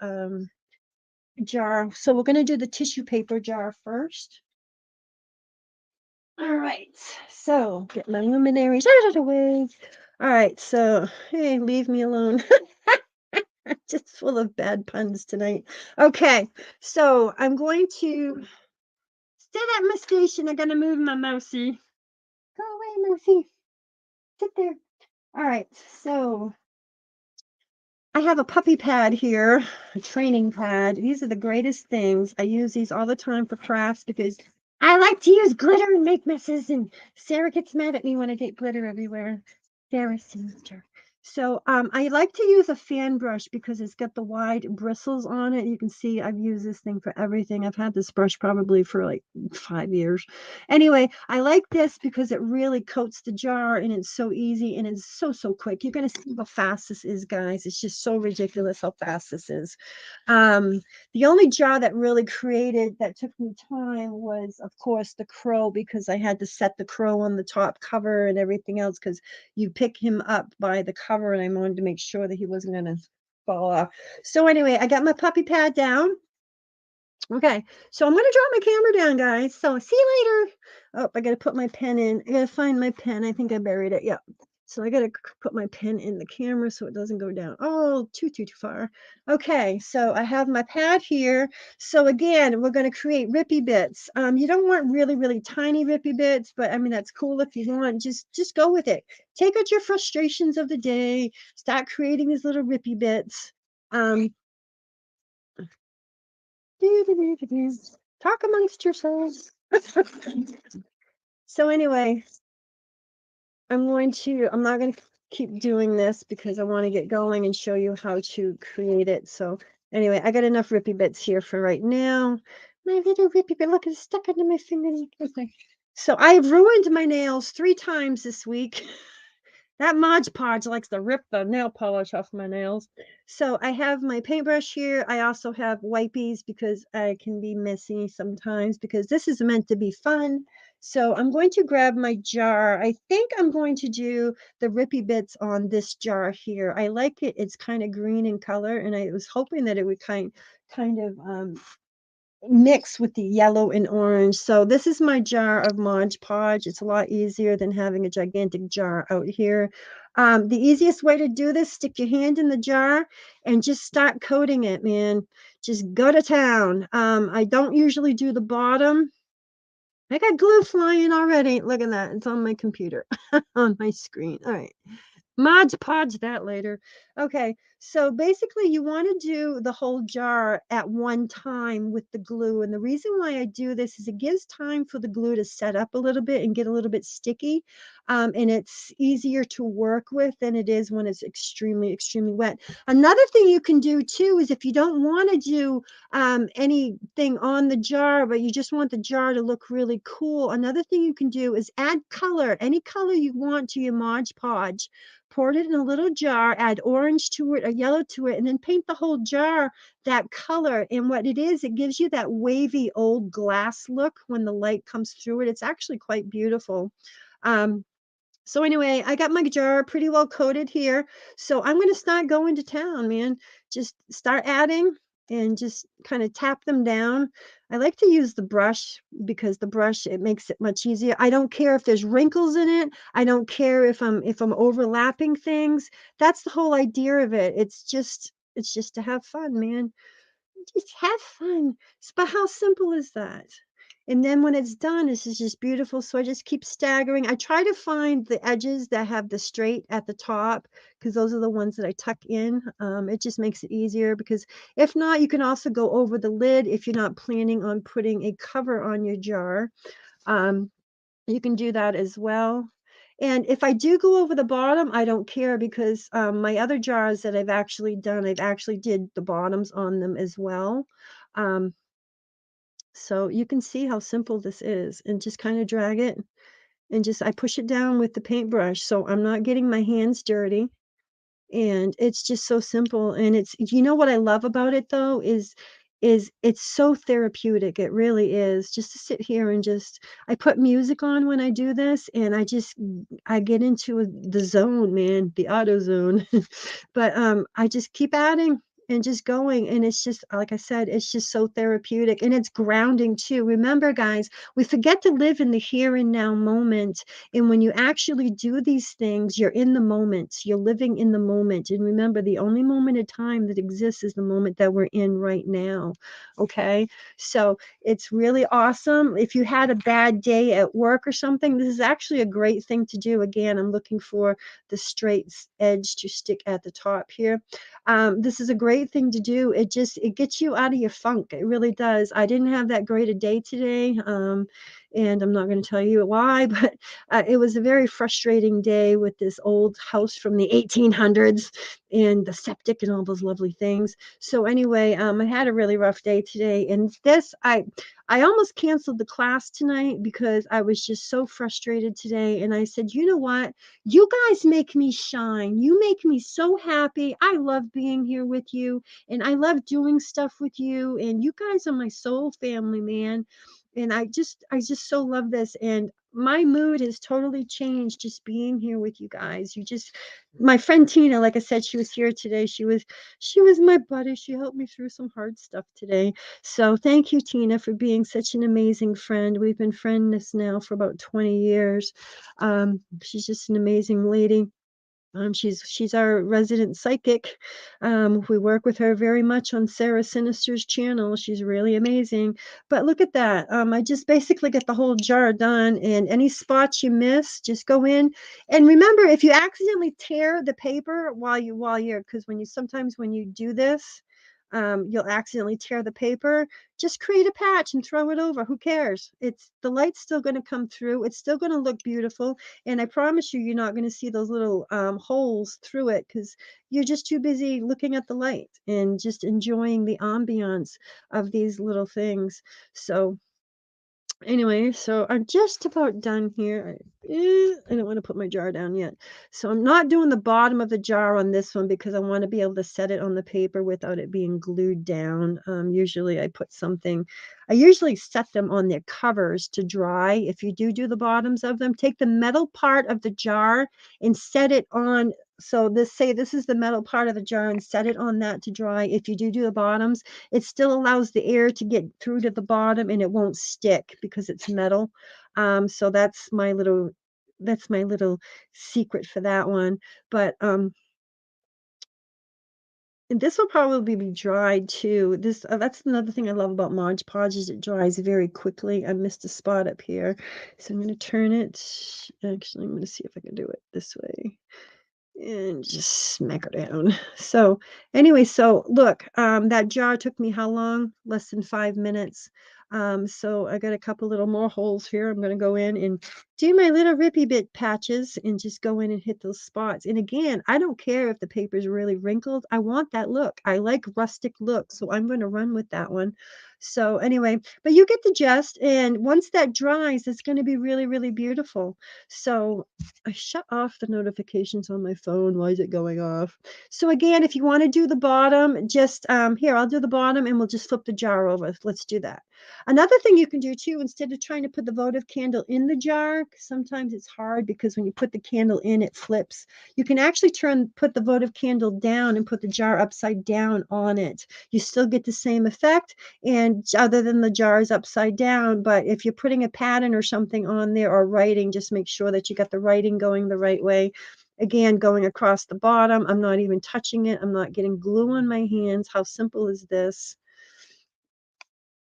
jar. So we're going to do the tissue paper jar first. All right, so get my luminaries out of the way. All right, so hey, leave me alone. Just full of bad puns tonight. Okay, so I'm going to sit at my station. I'm gonna move my mousey. Go away, mousey. Sit there. All right, so I have a puppy pad here, a training pad. These are the greatest things. I use these all the time for crafts because I like to use glitter and make messes, and Sarah gets mad at me when I get glitter everywhere. Sarah Sinister. So I like to use a fan brush because it's got the wide bristles on it. You can see I've used this thing for everything. I've had this brush probably for like 5 years. Anyway, I like this because it really coats the jar and it's so easy and it's so quick. You're going to see how fast this is, guys. It's just so ridiculous how fast this is. The only jar that really created that took me time was, of course, the crow because I had to set the crow on the top cover and everything else because you pick him up by the cover and I wanted to make sure that he wasn't going to fall off. So anyway, I got my puppy pad down. Okay, so I'm gonna drop my camera down, guys. So see you later. Oh, I gotta put my pen in. I gotta find my pen. I think I buried it. Yeah. So I gotta put my pen in the camera so it doesn't go down. Oh, too far. Okay, so I have my pad here. So again, we're gonna create rippy bits. You don't want really tiny rippy bits, but I mean that's cool if you want. Just go with it. Take out your frustrations of the day. Start creating these little rippy bits. Um, Talk amongst yourselves. So anyway, I'm not going to keep doing this because I want to get going and show you how to create it. So anyway, I got enough rippy bits here for right now. My little rippy bit, look, it's stuck under my fingers. Okay. So I've ruined my nails 3 times this week. That Mod Podge likes to rip the nail polish off my nails. So I have my paintbrush here. I also have wipies because I can be messy sometimes because this is meant to be fun. So I'm going to grab my jar. I think I'm going to do the rippy bits on this jar here. I like it. It's kind of green in color, and I was hoping that it would kind of mix with the yellow and orange. So this is my jar of Mod Podge. It's a lot easier than having a gigantic jar out here. The easiest way to do this, stick your hand in the jar and just start coating it, man. Just go to town. I don't usually do the bottom. I got glue flying already. Look at that. It's on my computer, on my screen. All right. Mod Podge that later. Okay, so basically you want to do the whole jar at one time with the glue. And the reason why I do this is it gives time for the glue to set up a little bit and get a little bit sticky. And it's easier to work with than it is when it's extremely wet. Another thing you can do too is if you don't want to do anything on the jar, but you just want the jar to look really cool, another thing you can do is add color, any color you want to your Mod Podge. Pour it in a little jar, add orange to it or yellow to it, and then paint the whole jar that color. And what it is, it gives you that wavy old glass look when the light comes through it. It's actually quite beautiful. So anyway, I got my jar pretty well coated here. So I'm going to start going to town, man. Just start adding and just kind of tap them down. I like to use the brush because the brush, it makes it much easier. I don't care if there's wrinkles in it. I don't care if I'm overlapping things. That's the whole idea of it. It's just to have fun, man. Just have fun. But how simple is that? And then when it's done, this is just beautiful. So I just keep staggering. I try to find the edges that have the straight at the top because those are the ones that I tuck in. It just makes it easier because if not, you can also go over the lid if you're not planning on putting a cover on your jar. Um, you can do that as well. And if I do go over the bottom, I don't care because my other jars that I've actually done, I've actually did the bottoms on them as well. Um, so you can see how simple this is and just kind of drag it and just I push it down with the paintbrush so I'm not getting my hands dirty. And it's just so simple, and it's you know what I love about it though is it's so therapeutic, it really is, just to sit here and just I put music on when I do this, and I get into the zone, man, the auto zone. But, I just keep adding and just going, and it's just like I said, it's just so therapeutic, and it's grounding too. Remember, guys, we forget to live in the here and now moment, and when you actually do these things, you're in the moment. You're living in the moment. And remember, the only moment of time that exists is the moment that we're in right now. Okay. So it's really awesome. If you had a bad day at work or something, this is actually a great thing to do. Again, I'm looking for the straight edge to stick at the top here. This is a great thing to do. It gets you out of your funk. It really does. I didn't have that great a day today. And I'm not going to tell you why, but it was a very frustrating day with this old house from the 1800s and the septic and all those lovely things. So anyway, I had a really rough day today, and I almost canceled the class tonight because I was just so frustrated today. And I said, you know what? You guys make me shine. You make me so happy. I love being here with you, and I love doing stuff with you. And you guys are my soul family, man. And I just so love this. And my mood has totally changed just being here with you guys. My friend Tina, like I said, she was here today. She was my buddy. She helped me through some hard stuff today. So thank you, Tina, for being such an amazing friend. We've been friends now for about 20 years. She's just an amazing lady. She's our resident psychic. We work with her very much on Sarah Sinister's channel. She's really amazing. But look at that. I just basically get the whole jar done, and any spots you miss, just go in. And remember, if you accidentally tear the paper while you're, because sometimes when you do this, you'll accidentally tear the paper. Just create a patch and throw it over. Who cares? It's the light's still going to come through. It's still going to look beautiful, and I promise you, you're not going to see those little holes through it because you're just too busy looking at the light and just enjoying the ambiance of these little things. So anyway, so I'm just about done here. I don't want to put my jar down yet. So I'm not doing the bottom of the jar on this one because I want to be able to set it on the paper without it being glued down. I usually set them on their covers to dry. If you do the bottoms of them, take the metal part of the jar and set it on. So this is the metal part of the jar and set it on that to dry. If you do the bottoms, it still allows the air to get through to the bottom and it won't stick because it's metal. So that's my little secret for that one. But and this will probably be dried too. That's another thing I love about Mod Podge is it dries very quickly. I missed a spot up here, so I'm going to turn it. Actually, I'm going to see if I can do it this way and just smack her down. So anyway, so look, that jar took me how long? Less than 5 minutes. So I got a couple little more holes here. I'm going to go in and do my little rippy bit patches and just go in and hit those spots. And again, I don't care if the paper is really wrinkled. I want that look. I like rustic look, so I'm going to run with that one. So anyway, but you get the gist. And once that dries, it's going to be really, really beautiful. So I shut off the notifications on my phone. Why is it going off? So again, if you want to do the bottom, just here, I'll do the bottom and we'll just flip the jar over. Let's do that. Another thing you can do too, instead of trying to put the votive candle in the jar, sometimes it's hard because when you put the candle in, it flips. You can actually put the votive candle down and put the jar upside down on it. You still get the same effect, and other than the jar is upside down, but if you're putting a pattern or something on there or writing, just make sure that you got the writing going the right way. Again, going across the bottom, I'm not even touching it. I'm not getting glue on my hands. How simple is this?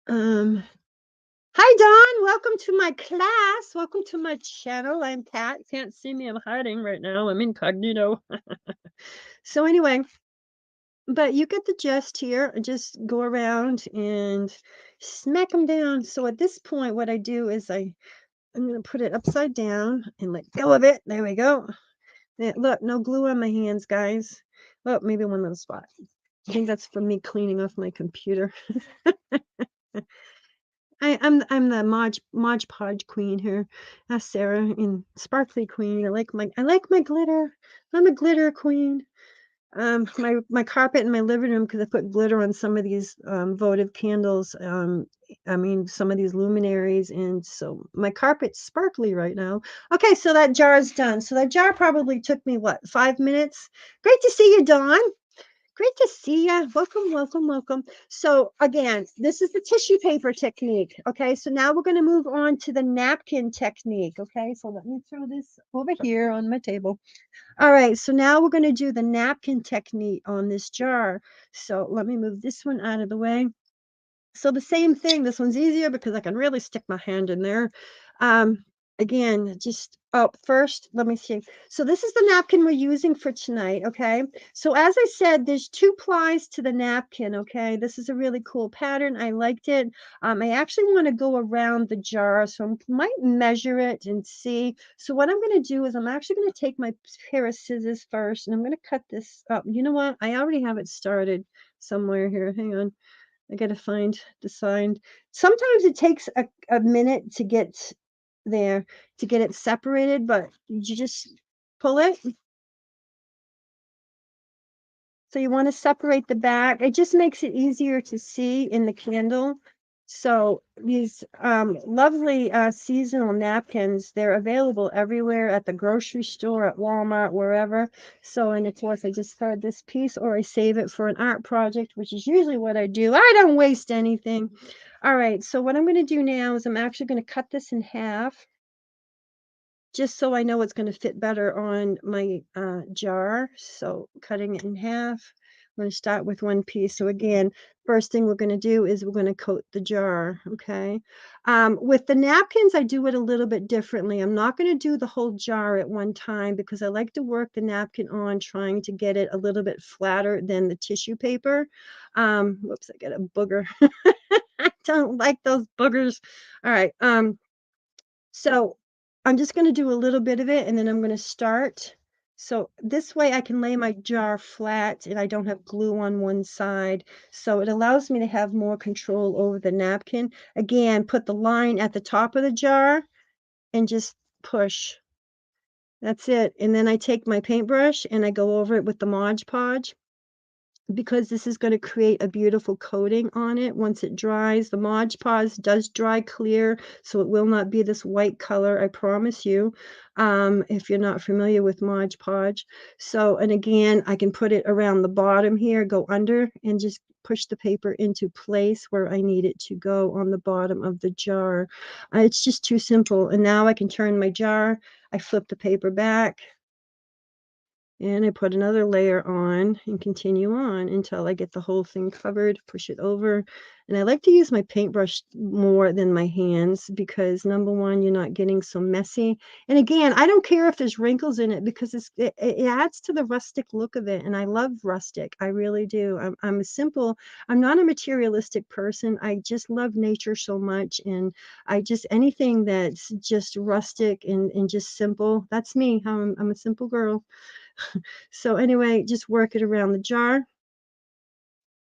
Um, Hi, Don. Welcome to my class. Welcome to my channel. I'm Pat. Can't see me. I'm hiding right now. I'm incognito. So anyway, but you get the gist here. Just go around and smack them down. So at this point, what I do is I'm going to put it upside down and let go of it. There we go. Look, no glue on my hands, guys. Oh, maybe one little spot. I think that's from me cleaning off my computer. I'm the Mod Podge queen here. That's Sarah in Sparkly Queen. I like my glitter. I'm a glitter queen. My carpet in my living room because I put glitter on some of these, votive candles, I mean, some of these luminaries, and so my carpet's sparkly right now. Okay, so that jar is done. So that jar probably took me, what, 5 minutes? Great to see you, Dawn. Great to see you. Welcome, welcome, welcome. So again, this is the tissue paper technique. Okay, so now we're going to move on to the napkin technique. Okay, so let me throw this over here on my table. All right, so now we're going to do the napkin technique on this jar. So let me move this one out of the way. So the same thing, this one's easier because I can really stick my hand in there. Um, Again, just, oh, first, let me see. So this is the napkin we're using for tonight, okay? So as I said, there's 2 plies to the napkin, okay? This is a really cool pattern. I liked it. I actually want to go around the jar, so I might measure it and see. So what I'm going to do is I'm actually going to take my pair of scissors first, and I'm going to cut this up. You know what? I already have it started somewhere here. Hang on. I gotta find the sign. Sometimes it takes a minute to get there, to get it separated, but you just pull it. So you want to separate the back. It just makes it easier to see in the candle. So these lovely seasonal napkins, they're available everywhere at the grocery store, at Walmart, wherever. So, and of course, I discard this piece or I save it for an art project, which is usually what I do. I don't waste anything. All right, so what I'm going to do now is I'm actually going to cut this in half just so I know it's going to fit better on my jar. So cutting it in half, I'm going to start with one piece. So again, first thing we're going to do is we're going to coat the jar. Okay. With the napkins, I do it a little bit differently. I'm not going to do the whole jar at one time because I like to work the napkin on trying to get it a little bit flatter than the tissue paper. Whoops, I got a booger. I don't like those boogers. All right. So I'm just going to do a little bit of it and then I'm going to start. So this way I can lay my jar flat and I don't have glue on one side. So it allows me to have more control over the napkin. Again, put the line at the top of the jar and just push. That's it. And then I take my paintbrush and I go over it with the Mod Podge because this is going to create a beautiful coating on it once it dries. The Mod Podge does dry clear, so it will not be this white color, I promise you, if you're not familiar with Mod Podge. So, and again, I can put it around the bottom here, go under, and just push the paper into place where I need it to go on the bottom of the jar. It's just too simple. And now I can turn my jar. I flip the paper back and I put another layer on and continue on until I get the whole thing covered, push it over. And I like to use my paintbrush more than my hands because number one, you're not getting so messy. And again, I don't care if there's wrinkles in it because it adds to the rustic look of it. And I love rustic. I really do. I'm a simple, I'm not a materialistic person. I just love nature so much. And I just, anything that's just rustic and just simple, that's me. I'm a simple girl. So anyway, just work it around the jar.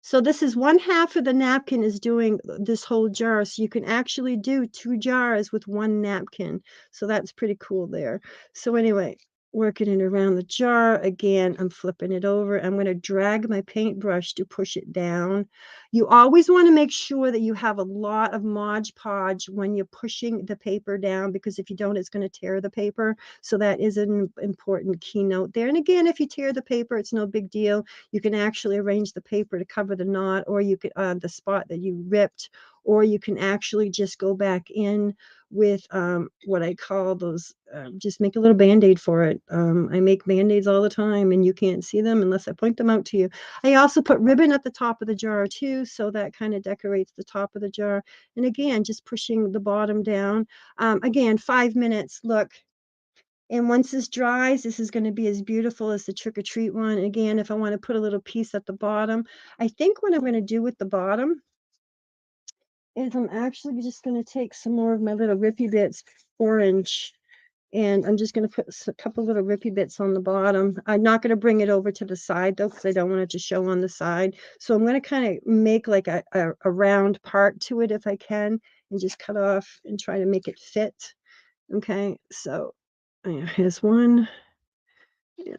So this is one half of the napkin is doing this whole jar. So you can actually do 2 jars with one napkin. So that's pretty cool there. So anyway, working it around the jar. Again, I'm flipping it over. I'm going to drag my paintbrush to push it down. You always want to make sure that you have a lot of Mod Podge when you're pushing the paper down because if you don't, it's going to tear the paper. So that is an important keynote there. And again, if you tear the paper, it's no big deal. You can actually arrange the paper to cover the knot, or you could the spot that you ripped, or you can actually just go back in with what I call those, just make a little band-aid for it. I make band-aids all the time and you can't see them unless I point them out to you. I also put ribbon at the top of the jar too, so that kind of decorates the top of the jar. And again, just pushing the bottom down. Again, 5 minutes. Look, and once this dries, this is going to be as beautiful as the trick or treat one. Again, if I want to put a little piece at the bottom, I think what I'm going to do with the bottom is I'm actually just going to take some more of my little Rippy Bits orange, and I'm just going to put a couple little Rippy Bits on the bottom. I'm not going to bring it over to the side though, because I don't want it to show on the side. So I'm going to kind of make like a round part to it if I can, and just cut off and try to make it fit. Okay, so here's one. Yeah.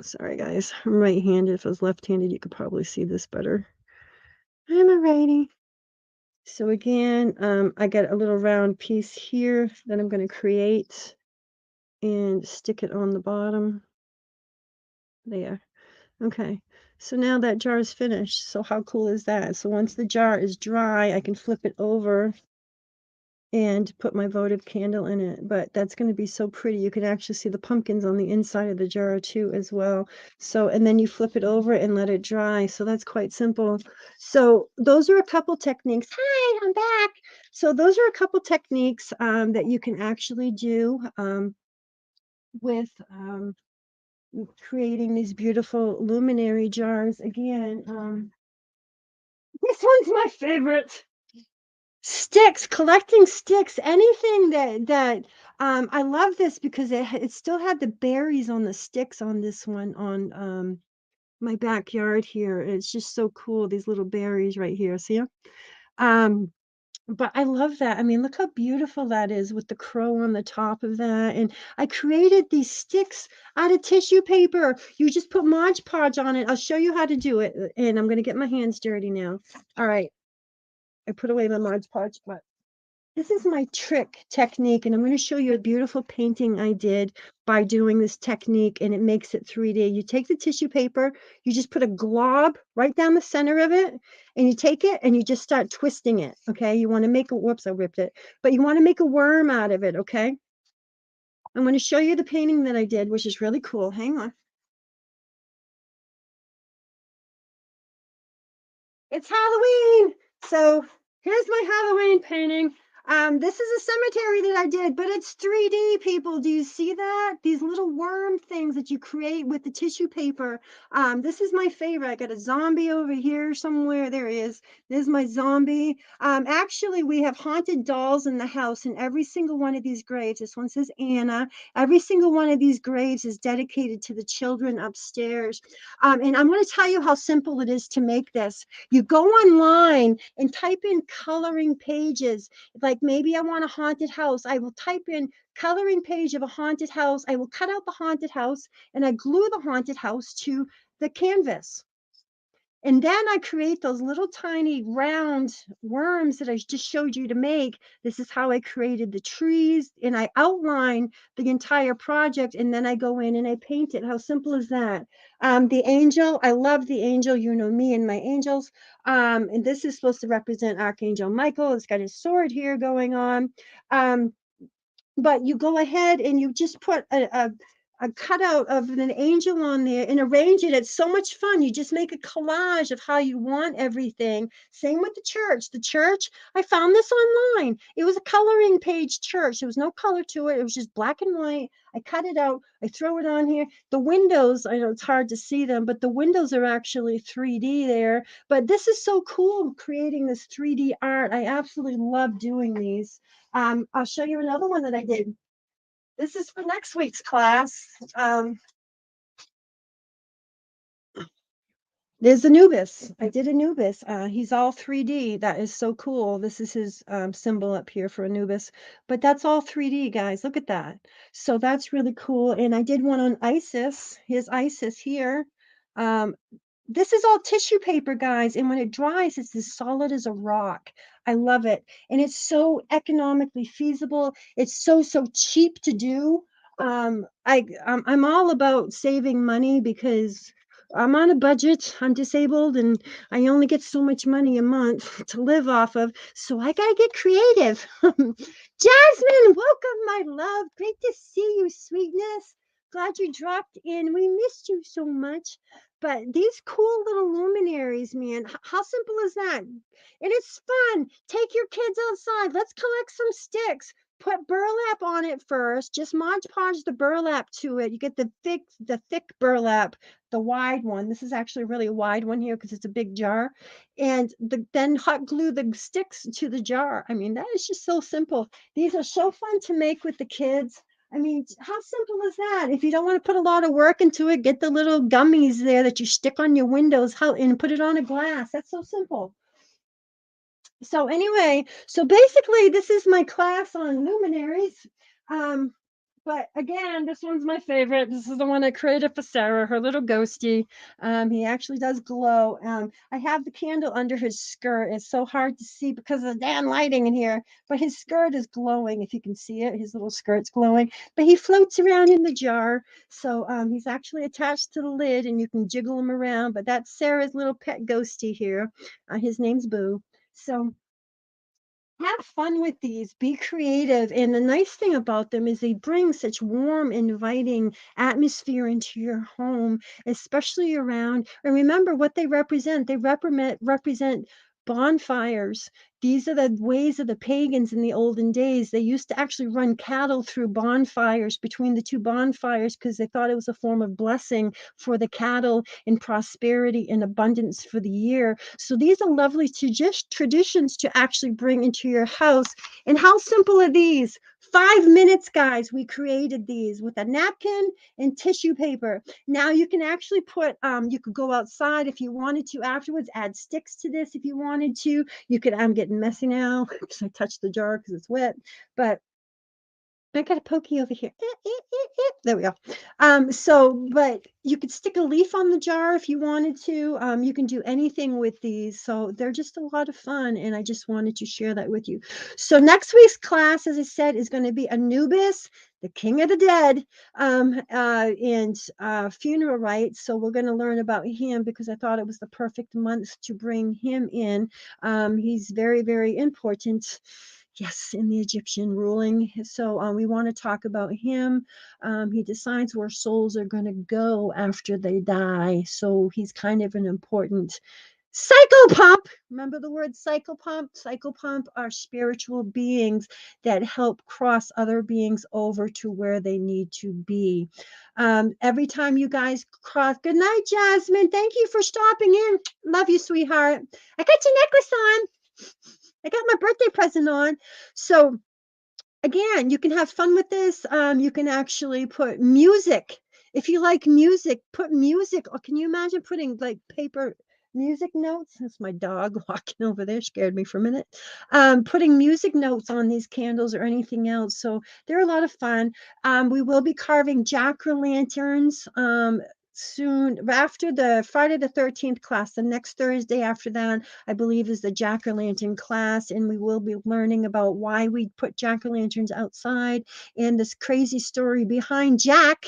Sorry, guys. I'm right-handed. If I was left-handed, you could probably see this better. I'm a righty. So again, I got a little round piece here that I'm going to create and stick it on the bottom. There. Okay. So now that jar is finished. So how cool is that? So once the jar is dry, I can flip it over and put my votive candle in it. But that's going to be so pretty. You can actually see the pumpkins on the inside of the jar too as well. So, and then you flip it over and let it dry. So that's quite simple. So those are a couple techniques. Hi, I'm back. So those are a couple techniques that you can actually do with creating these beautiful luminary jars. Again, this one's my favorite. Sticks, collecting sticks, anything that I love this because it still had the berries on the sticks on this one on my backyard here. It's just so cool, these little berries right here. See 'em? Um, but I love that. I mean, look how beautiful that is with the crow on the top of that. And I created these sticks out of tissue paper. You just put Mod Podge on it. I'll show you how to do it. And I'm gonna get my hands dirty now. All right, I put away my Mod Podge, but this is my trick technique, and I'm going to show you a beautiful painting I did by doing this technique, and it makes it 3D. You take the tissue paper, you just put a glob right down the center of it, and you take it and you just start twisting it, okay? You want to make a, whoops, I ripped it, but you want to make a worm out of it, okay? I'm going to show you the painting that I did, which is really cool. Hang on. It's Halloween. So here's my Halloween painting. This is a cemetery that I did, but it's 3D, people. Do you see that? These little worm things that you create with the tissue paper. This is my favorite. I got a zombie over here somewhere. There he is. There's my zombie. Actually, we have haunted dolls in the house, and every single one of these graves, this one says Anna. Every single one of these graves is dedicated to the children upstairs. And I'm going to tell you how simple it is to make this. You go online and type in coloring pages. Like maybe I want a haunted house. I will type in coloring page of a haunted house. I will cut out the haunted house and I glue the haunted house to the canvas. And then I create those little tiny round worms that I just showed you to make. This is how I created the trees, and I outline the entire project, and then I go in and I paint it. How simple is that? The angel, I love the angel. You know me and my angels. And this is supposed to represent Archangel Michael. It's got his sword here going on. Um, but you go ahead and you just put a cutout of an angel on there and arrange it. It's so much fun. You just make a collage of how you want everything. Same with the church. The church, I found this online. It was a coloring page church. There was no color to it. It was just black and white. I cut it out. I throw it on here. The windows, I know it's hard to see them, but the windows are actually 3D there. But this is so cool creating this 3D art. I absolutely love doing these. I'll show you another one that I did. This is for next week's class. There's Anubis. I did Anubis. He's all 3D. That is so cool. This is his symbol up here for Anubis. But that's all 3D, guys. Look at that. So that's really cool. And I did one on Isis. Here's Isis here. Um, this is all tissue paper, guys, and when it dries, it's as solid as a rock. I love it, and it's so economically feasible. It's so cheap to do. I'm all about saving money because I'm on a budget. I'm disabled, and I only get so much money a month to live off of. So I gotta get creative. Jasmine, welcome, my love. Great to see you, sweetness. Glad you dropped in. We missed you so much. But these cool little luminaries, man, how simple is that? And it's fun. Take your kids outside. Let's collect some sticks. Put burlap on it first. Just Mod Podge the burlap to it. You get the thick burlap, the wide one. This is actually really a wide one here because it's a big jar. And then hot glue the sticks to the jar. I mean, that is just so simple. These are so fun to make with the kids. I mean, how simple is that? If you don't want to put a lot of work into it, get the little gummies there that you stick on your windows and put it on a glass. That's so simple. So anyway, so basically this is my class on luminaries. Um, But again, this one's my favorite. This is the one I created for Sarah, her little ghosty. He actually does glow. I have the candle under his skirt. It's so hard to see because of the damn lighting in here. But his skirt is glowing, if you can see it. His little skirt's glowing. But he floats around in the jar. So he's actually attached to the lid and you can jiggle him around. But that's Sarah's little pet ghosty here. His name's Boo. So have fun with these, be creative. And the nice thing about them is they bring such warm, inviting atmosphere into your home, especially around. And remember what they represent. They represent bonfires. These are the ways of the pagans in the olden days. They used to actually run cattle through bonfires, between the two bonfires, because they thought it was a form of blessing for the cattle and prosperity and abundance for the year. So these are lovely traditions to actually bring into your house. And how simple are these? 5 minutes, guys. We created these with a napkin and tissue paper. Now you can actually put, you could go outside if you wanted to afterwards, add sticks to this if you wanted to. You could, I'm getting messy now because I touched the jar because it's wet, but I got a pokey over here. There we go. But you could stick a leaf on the jar if you wanted to. You can do anything with these. So they're just a lot of fun. And I just wanted to share that with you. So next week's class, as I said, is going to be Anubis, the king of the dead, and funeral rites. So we're going to learn about him because I thought it was the perfect month to bring him in. He's very, very important. Yes, in the Egyptian ruling. So we want to talk about him. He decides where souls are going to go after they die. So he's kind of an important psychopomp. Remember the word psychopomp? Psychopomp are spiritual beings that help cross other beings over to where they need to be. Every time you guys cross, good night, Jasmine. Thank you for stopping in. Love you, sweetheart. I got your necklace on. I got my birthday present on. So again, you can have fun with this. You can actually put music. If you like music, put music. Or can you imagine putting like paper music notes? That's my dog walking over there, scared me for a minute. Putting music notes on these candles or anything else. So they're a lot of fun. We will be carving jack-o'-lanterns soon after the Friday the 13th class. The next Thursday after that, I believe, is the jack-o'-lantern class, and we will be learning about why we put jack-o'-lanterns outside and this crazy story behind Jack.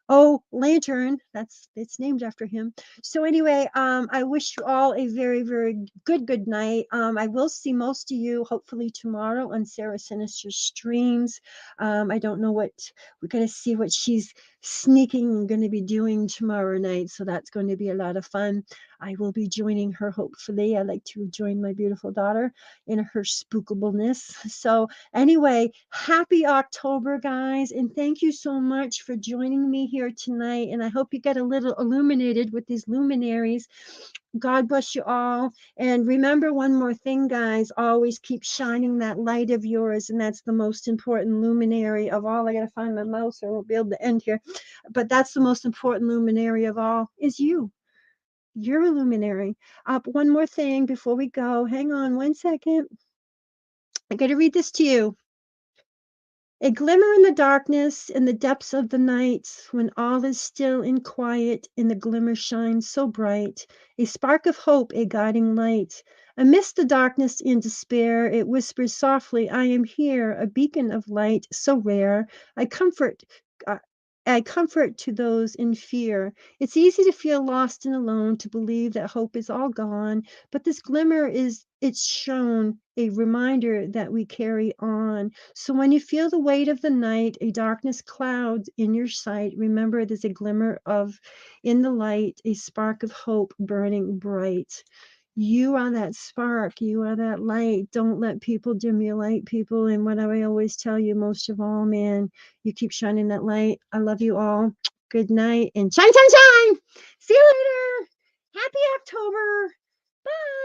Oh, Lantern, that's it's named after him. So anyway, I wish you all a very, very good night. I will see most of you hopefully tomorrow on Sarah Sinister's streams. I don't know what we're gonna see what she's sneaking and going to be doing tomorrow night. So that's going to be a lot of fun. I will be joining her hopefully. I like to join my beautiful daughter in her spookableness. So anyway, happy October, guys, and thank you so much for joining me here tonight. And I hope you get a little illuminated with these luminaries. God bless you all. And remember one more thing, guys, always keep shining that light of yours. And that's the most important luminary of all. I got to find my mouse or I won't be able to end here. But that's the most important luminary of all is you. You're a luminary. One more thing before we go. Hang on 1 second. I got to read this to you. A glimmer in the darkness, in the depths of the night, when all is still and quiet, and the glimmer shines so bright, a spark of hope, a guiding light. Amidst the darkness and despair, it whispers softly, I am here, a beacon of light so rare. I comfort, uh, I comfort to those in fear. It's easy to feel lost and alone, to believe that hope is all gone, but this glimmer it's shown a reminder that we carry on. So when you feel the weight of the night, a darkness clouds in your sight, remember there's a glimmer of in the light, a spark of hope burning bright. You are that spark. You are that light. Don't let people dim your light, people. And what I always tell you, most of all, man, you keep shining that light. I love you all. Good night and shine, shine, shine. See you later. Happy October. Bye.